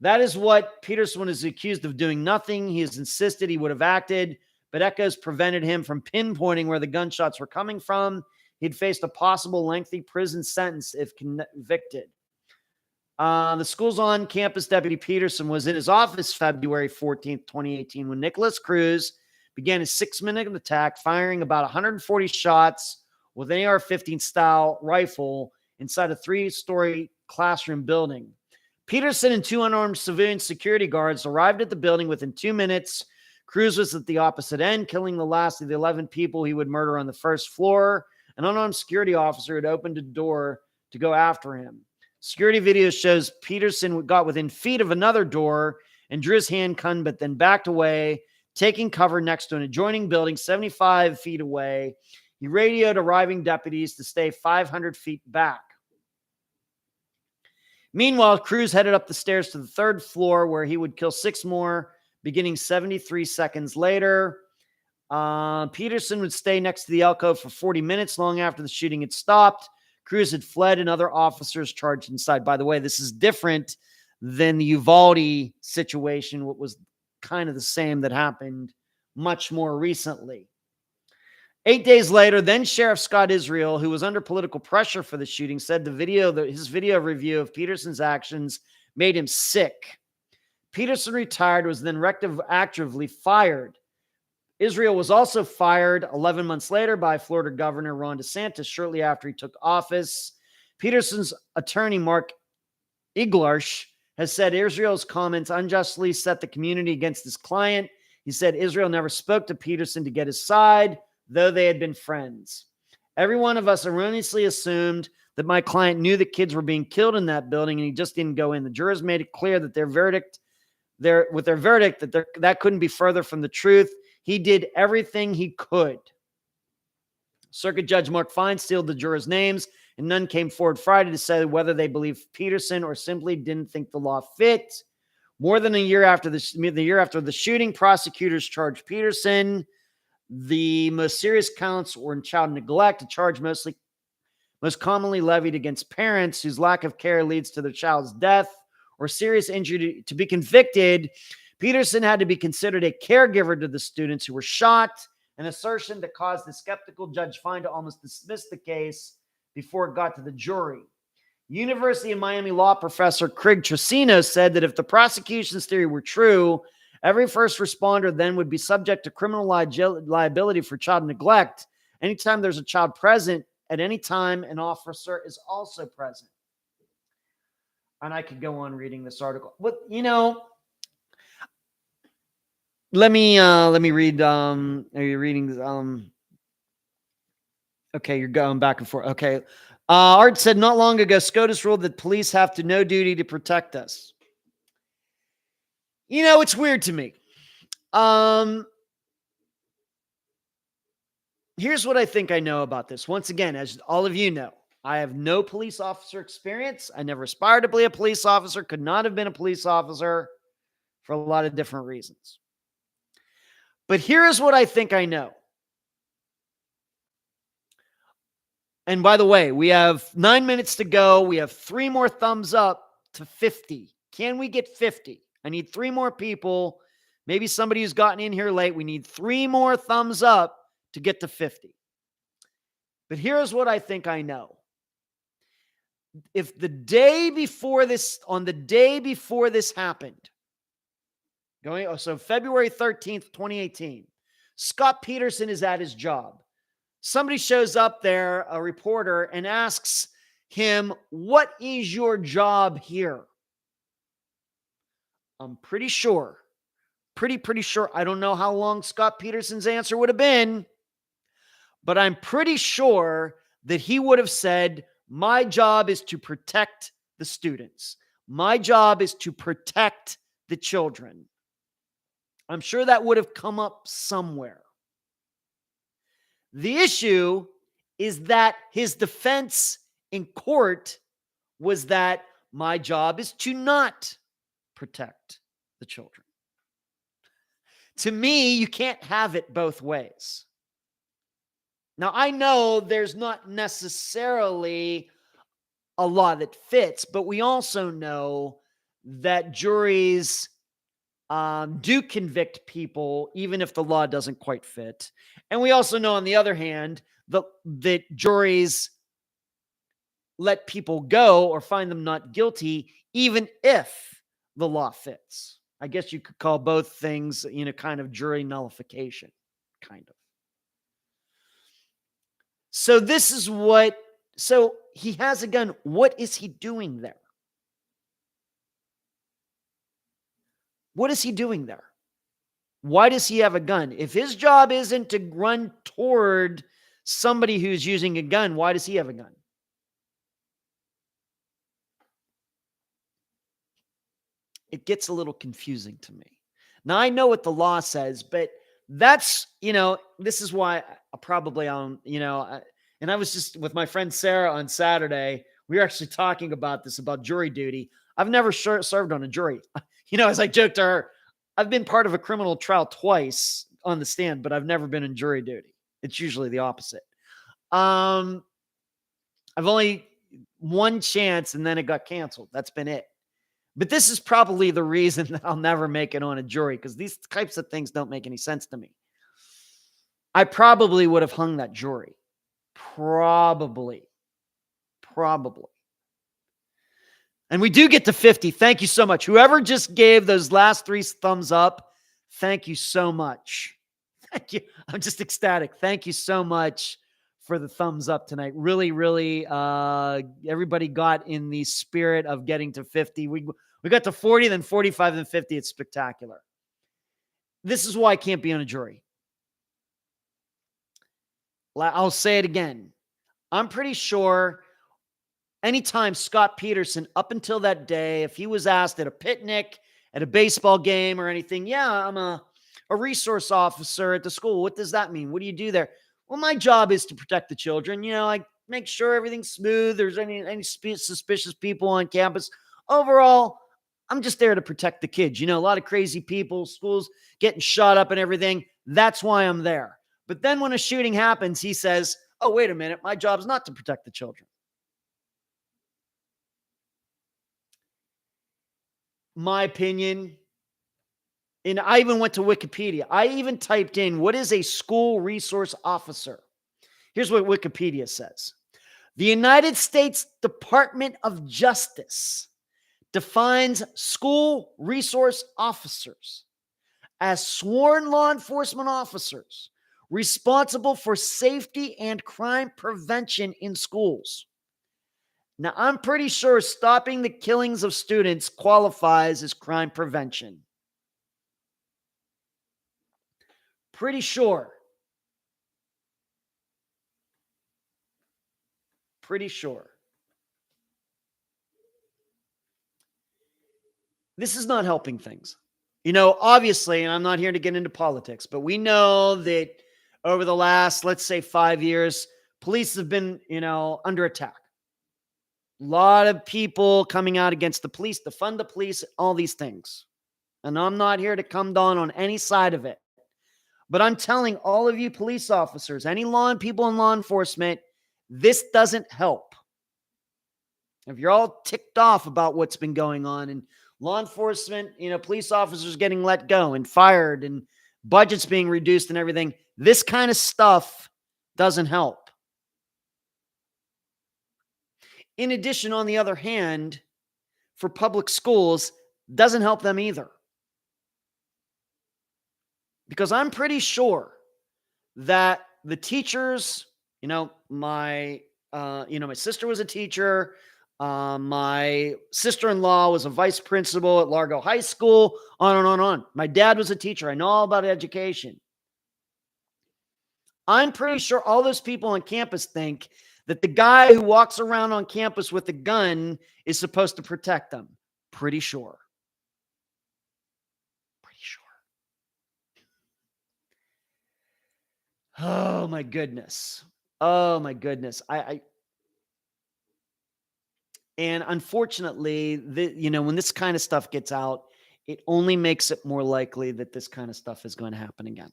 That is what Peterson is accused of doing nothing. He has insisted he would have acted, but echoes prevented him from pinpointing where the gunshots were coming from. He'd faced a possible lengthy prison sentence if convicted. The school's on-campus deputy Peterson was in his office February 14th, 2018, when Nicholas Cruz began his 6-minute attack, firing about 140 shots with an AR-15 style rifle inside a 3-story classroom building. Peterson and 2 unarmed civilian security guards arrived at the building within 2 minutes. Cruz was at the opposite end, killing the last of the 11 people he would murder on the first floor. An unarmed security officer had opened a door to go after him. Security video shows Peterson got within feet of another door and drew his handgun, but then backed away, taking cover next to an adjoining building 75 feet away. He radioed arriving deputies to stay 500 feet back. Meanwhile, Cruz headed up the stairs to the 3rd floor where he would kill 6 more, beginning 73 seconds later. Peterson would stay next to the alcove for 40 minutes long after the shooting had stopped. Cruz had fled and other officers charged inside. By the way, this is different than the Uvalde situation, what was kind of the same that happened much more recently. 8 days later, then Sheriff Scott Israel, who was under political pressure for the shooting, said his video review of Peterson's actions made him sick. Peterson retired, was then retroactively fired. Israel was also fired 11 months later by Florida Governor Ron DeSantis shortly after he took office. Peterson's attorney, Mark Iglarsh, has said Israel's comments unjustly set the community against his client. He said Israel never spoke to Peterson to get his side, though they had been friends. Every one of us erroneously assumed that my client knew the kids were being killed in that building, and he just didn't go in. The jurors made it clear that their verdict that couldn't be further from the truth. He did everything he could. Circuit Judge Mark Fine sealed the jurors' names, and none came forward Friday to say whether they believed Peterson or simply didn't think the law fit. More than a year after the shooting, prosecutors charged Peterson. The most serious counts were in child neglect, a charge most commonly levied against parents whose lack of care leads to their child's death or serious injury. To be convicted, Peterson had to be considered a caregiver to the students who were shot, an assertion that caused the skeptical Judge Fine to almost dismiss the case before it got to the jury. University of Miami law professor Craig Tricino said that if the prosecution's theory were true, every first responder then would be subject to criminal liability for child neglect. Anytime there's a child present, at any time, an officer is also present. And I could go on reading this article. But, let me read. Are you reading? Okay, you're going back and forth. Okay. Art said not long ago, SCOTUS ruled that police have to no duty to protect us. It's weird to me. Here's what I think I know about this. Once again, as all of you know, I have no police officer experience. I never aspired to be a police officer, could not have been a police officer for a lot of different reasons. But here's what I think I know. And by the way, we have 9 minutes to go. We have 3 more thumbs up to 50. Can we get 50? I need 3 more people. Maybe somebody who's gotten in here late. We need 3 more thumbs up to get to 50. But here's what I think I know. If on the day before this happened, so February 13th, 2018, Scott Peterson is at his job. Somebody shows up there, a reporter, and asks him, "What is your job here?" I'm pretty sure, pretty sure. I don't know how long Scott Peterson's answer would have been, but I'm pretty sure that he would have said, "My job is to protect the students. My job is to protect the children." I'm sure that would have come up somewhere. The issue is that his defense in court was that my job is to not protect the children. To me, you can't have it both ways. Now, I know there's not necessarily a law that fits, but we also know that juries do convict people even if the law doesn't quite fit. And we also know, on the other hand, that juries let people go or find them not guilty even if the law fits. I guess you could call both things, kind of jury nullification, kind of. So so he has a gun. What is he doing there? What is he doing there? Why does he have a gun? If his job isn't to run toward somebody who's using a gun, why does he have a gun? It gets a little confusing to me. Now, I know what the law says, but that's, this is why and I was just with my friend Sarah on Saturday. We were actually talking about this, about jury duty. I've never served on a jury. As I joked to her, I've been part of a criminal trial twice on the stand, but I've never been in jury duty. It's usually the opposite. I've only one chance and then it got canceled. That's been it. But this is probably the reason that I'll never make it on a jury, because these types of things don't make any sense to me. I probably would have hung that jury. Probably. And we do get to 50. Thank you so much. Whoever just gave those last 3 thumbs up, thank you so much. Thank you. I'm just ecstatic. Thank you so much for the thumbs up tonight. Really, everybody got in the spirit of getting to 50. We got to 40, then 45, then 50. It's spectacular. This is why I can't be on a jury. I'll say it again. I'm pretty sure anytime Scott Peterson, up until that day, if he was asked at a picnic, at a baseball game or anything, "Yeah, I'm a resource officer at the school. What does that mean? What do you do there?" Well, my job is to protect the children. I make sure everything's smooth. There's any suspicious people on campus. Overall, I'm just there to protect the kids. A lot of crazy people, schools getting shot up and everything. That's why I'm there. But then when a shooting happens, he says, oh, wait a minute. My job's not to protect the children. My opinion, and I even went to Wikipedia. I even typed in, what is a school resource officer? Here's what Wikipedia says. The United States Department of Justice defines school resource officers as sworn law enforcement officers responsible for safety and crime prevention in schools. Now, I'm pretty sure stopping the killings of students qualifies as crime prevention. Pretty sure. Pretty sure. This is not helping things. Obviously, and I'm not here to get into politics, but we know that over the last, let's say, 5 years, police have been, under attack. A lot of people coming out against the police, defund the police, all these things. And I'm not here to come down on any side of it. But I'm telling all of you police officers, any people in law enforcement, this doesn't help. If you're all ticked off about what's been going on and law enforcement, police officers getting let go and fired and budgets being reduced and everything, this kind of stuff doesn't help. In addition, on the other hand, for public schools, doesn't help them either. Because I'm pretty sure that the teachers, my sister was a teacher. My sister-in-law was a vice principal at Largo High School, on and on and on. My dad was a teacher. I know all about education. I'm pretty sure all those people on campus think that the guy who walks around on campus with a gun is supposed to protect them. Pretty sure. Pretty sure. Oh, my goodness. Oh, my goodness. And unfortunately, when this kind of stuff gets out, it only makes it more likely that this kind of stuff is going to happen again.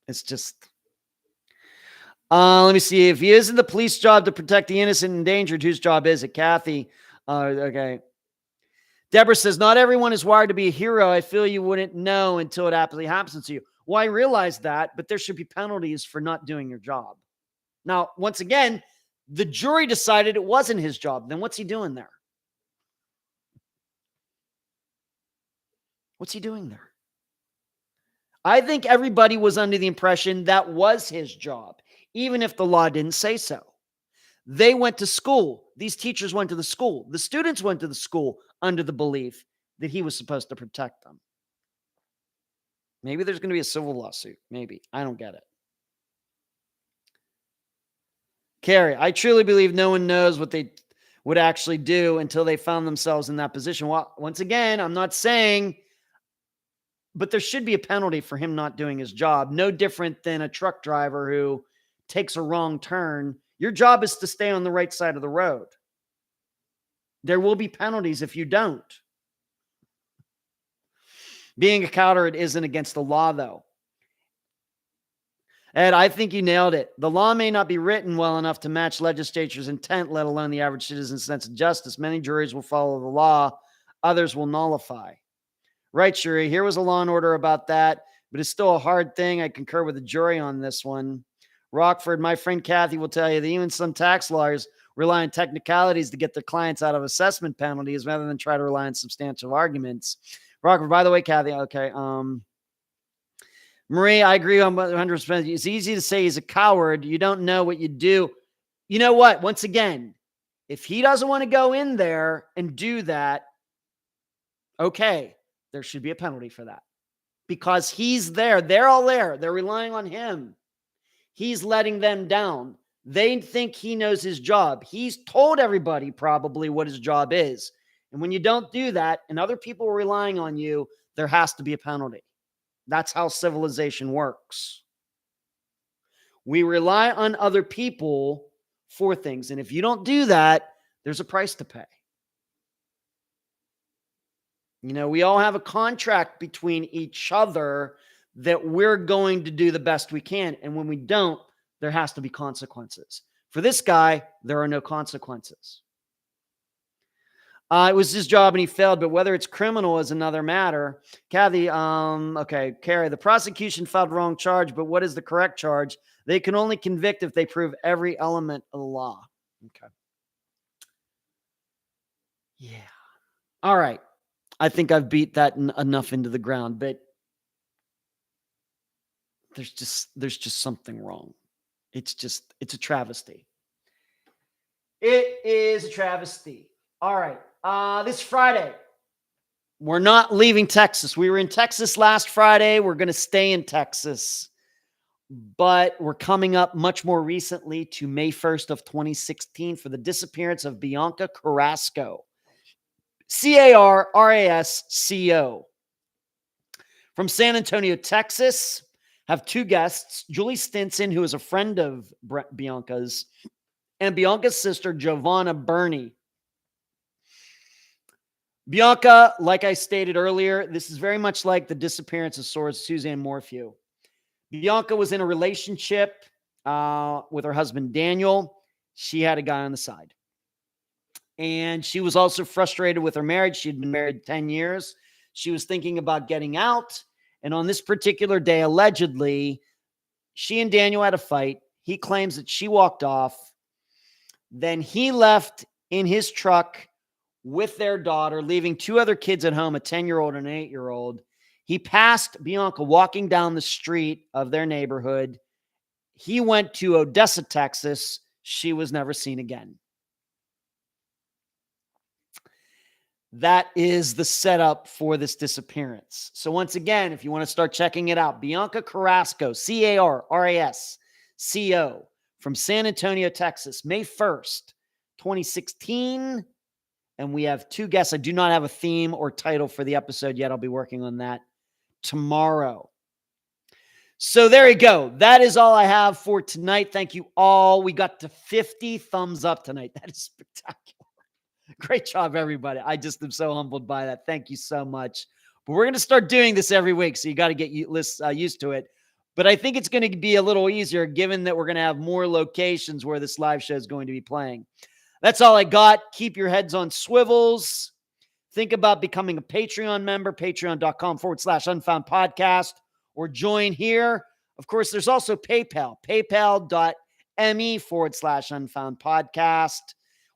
It's just, let me see. If he isn't the police job to protect the innocent and endangered, whose job is it? Kathy. Okay. Deborah says, not everyone is wired to be a hero. I feel you wouldn't know until it actually happens to you. Well, I realize that, but there should be penalties for not doing your job. Now, once again, the jury decided it wasn't his job. Then what's he doing there? What's he doing there? I think everybody was under the impression that was his job, even if the law didn't say so. They went to school. These teachers went to the school. The students went to the school under the belief that he was supposed to protect them. Maybe there's going to be a civil lawsuit. Maybe. I don't get it. Carrie, I truly believe no one knows what they would actually do until they found themselves in that position. Well, once again, I'm not saying, but there should be a penalty for him not doing his job. No different than a truck driver who takes a wrong turn. Your job is to stay on the right side of the road. There will be penalties if you don't. Being a coward isn't against the law, though. Ed, I think you nailed it. The law may not be written well enough to match legislature's intent, let alone the average citizen's sense of justice. Many juries will follow the law. Others will nullify. Right, Shuri. Here was a law and order about that, but it's still a hard thing. I concur with the jury on this one. Rockford, my friend Kathy will tell you that even some tax lawyers rely on technicalities to get their clients out of assessment penalties rather than try to rely on substantial arguments. Rockford, by the way, Kathy, okay. Marie, I agree on 100%. It's easy to say he's a coward. You don't know what you do. You know what? Once again, if he doesn't want to go in there and do that, okay, there should be a penalty for that. Because he's there. They're all there. They're relying on him. He's letting them down. They think he knows his job. He's told everybody probably what his job is. And when you don't do that and other people are relying on you, there has to be a penalty. That's how civilization works. We rely on other people for things. And if you don't do that, there's a price to pay. You know, we all have a contract between each other that we're going to do the best we can. And when we don't, there has to be consequences. For this guy, there are no consequences. It was his job and he failed, but whether it's criminal is another matter. Kathy, okay, Carrie, the prosecution filed wrong charge, but what is the correct charge? They can only convict if they prove every element of the law. Okay. Yeah. All right. I think I've beat that enough into the ground, but there's just something wrong. It's a travesty. It is a travesty. All right. This Friday, we're not leaving Texas. We were in Texas last Friday. We're going to stay in Texas, but we're coming up much more recently to May 1st of 2016 for the disappearance of Bianca Carrasco. Carrasco. From San Antonio, Texas. Have two guests, Julie Stinson, who is a friend of Bianca's, and Bianca's sister, Giovanna Burney. Bianca, like I stated earlier, this is very much like the disappearance of Suzanne Morphew. Bianca was in a relationship with her husband, Daniel. She had a guy on the side. And she was also frustrated with her marriage. She had been married 10 years. She was thinking about getting out. And on this particular day, allegedly, she and Daniel had a fight. He claims that she walked off. Then he left in his truck with their daughter, leaving two other kids at home, a 10-year-old and an 8-year-old. He passed Bianca walking down the street of their neighborhood. He went to Odessa, Texas. She was never seen again. That is the setup for this disappearance. So once again, if you want to start checking it out, Bianca Carrasco, Carrasco, from San Antonio, Texas, May 1st, 2016. And we have two guests. I do not have a theme or title for the episode yet. I'll be working on that tomorrow. So there you go. That is all I have for tonight. Thank you all. We got to 50 thumbs up tonight. That is spectacular. Great job, everybody. I just am so humbled by that. Thank you so much. But we're going to start doing this every week, so you got to get used to it. But I think it's going to be a little easier given that we're going to have more locations where this live show is going to be playing. That's all I got. Keep your heads on swivels. Think about becoming a Patreon member, patreon.com/Unfound Podcast, or join here. Of course, there's also PayPal, paypal.me/Unfound Podcast.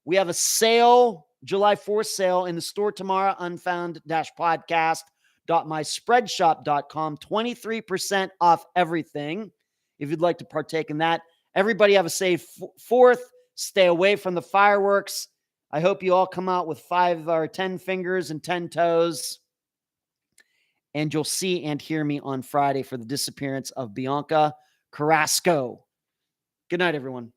We have a sale, July 4th sale in the store tomorrow, unfound-podcast.myspreadshop.com, 23% off everything if you'd like to partake in that. Everybody have a safe 4th. Stay away from the fireworks. I hope you all come out with 5 or 10 fingers and 10 toes. And you'll see and hear me on Friday for the disappearance of Bianca Carrasco. Good night, everyone.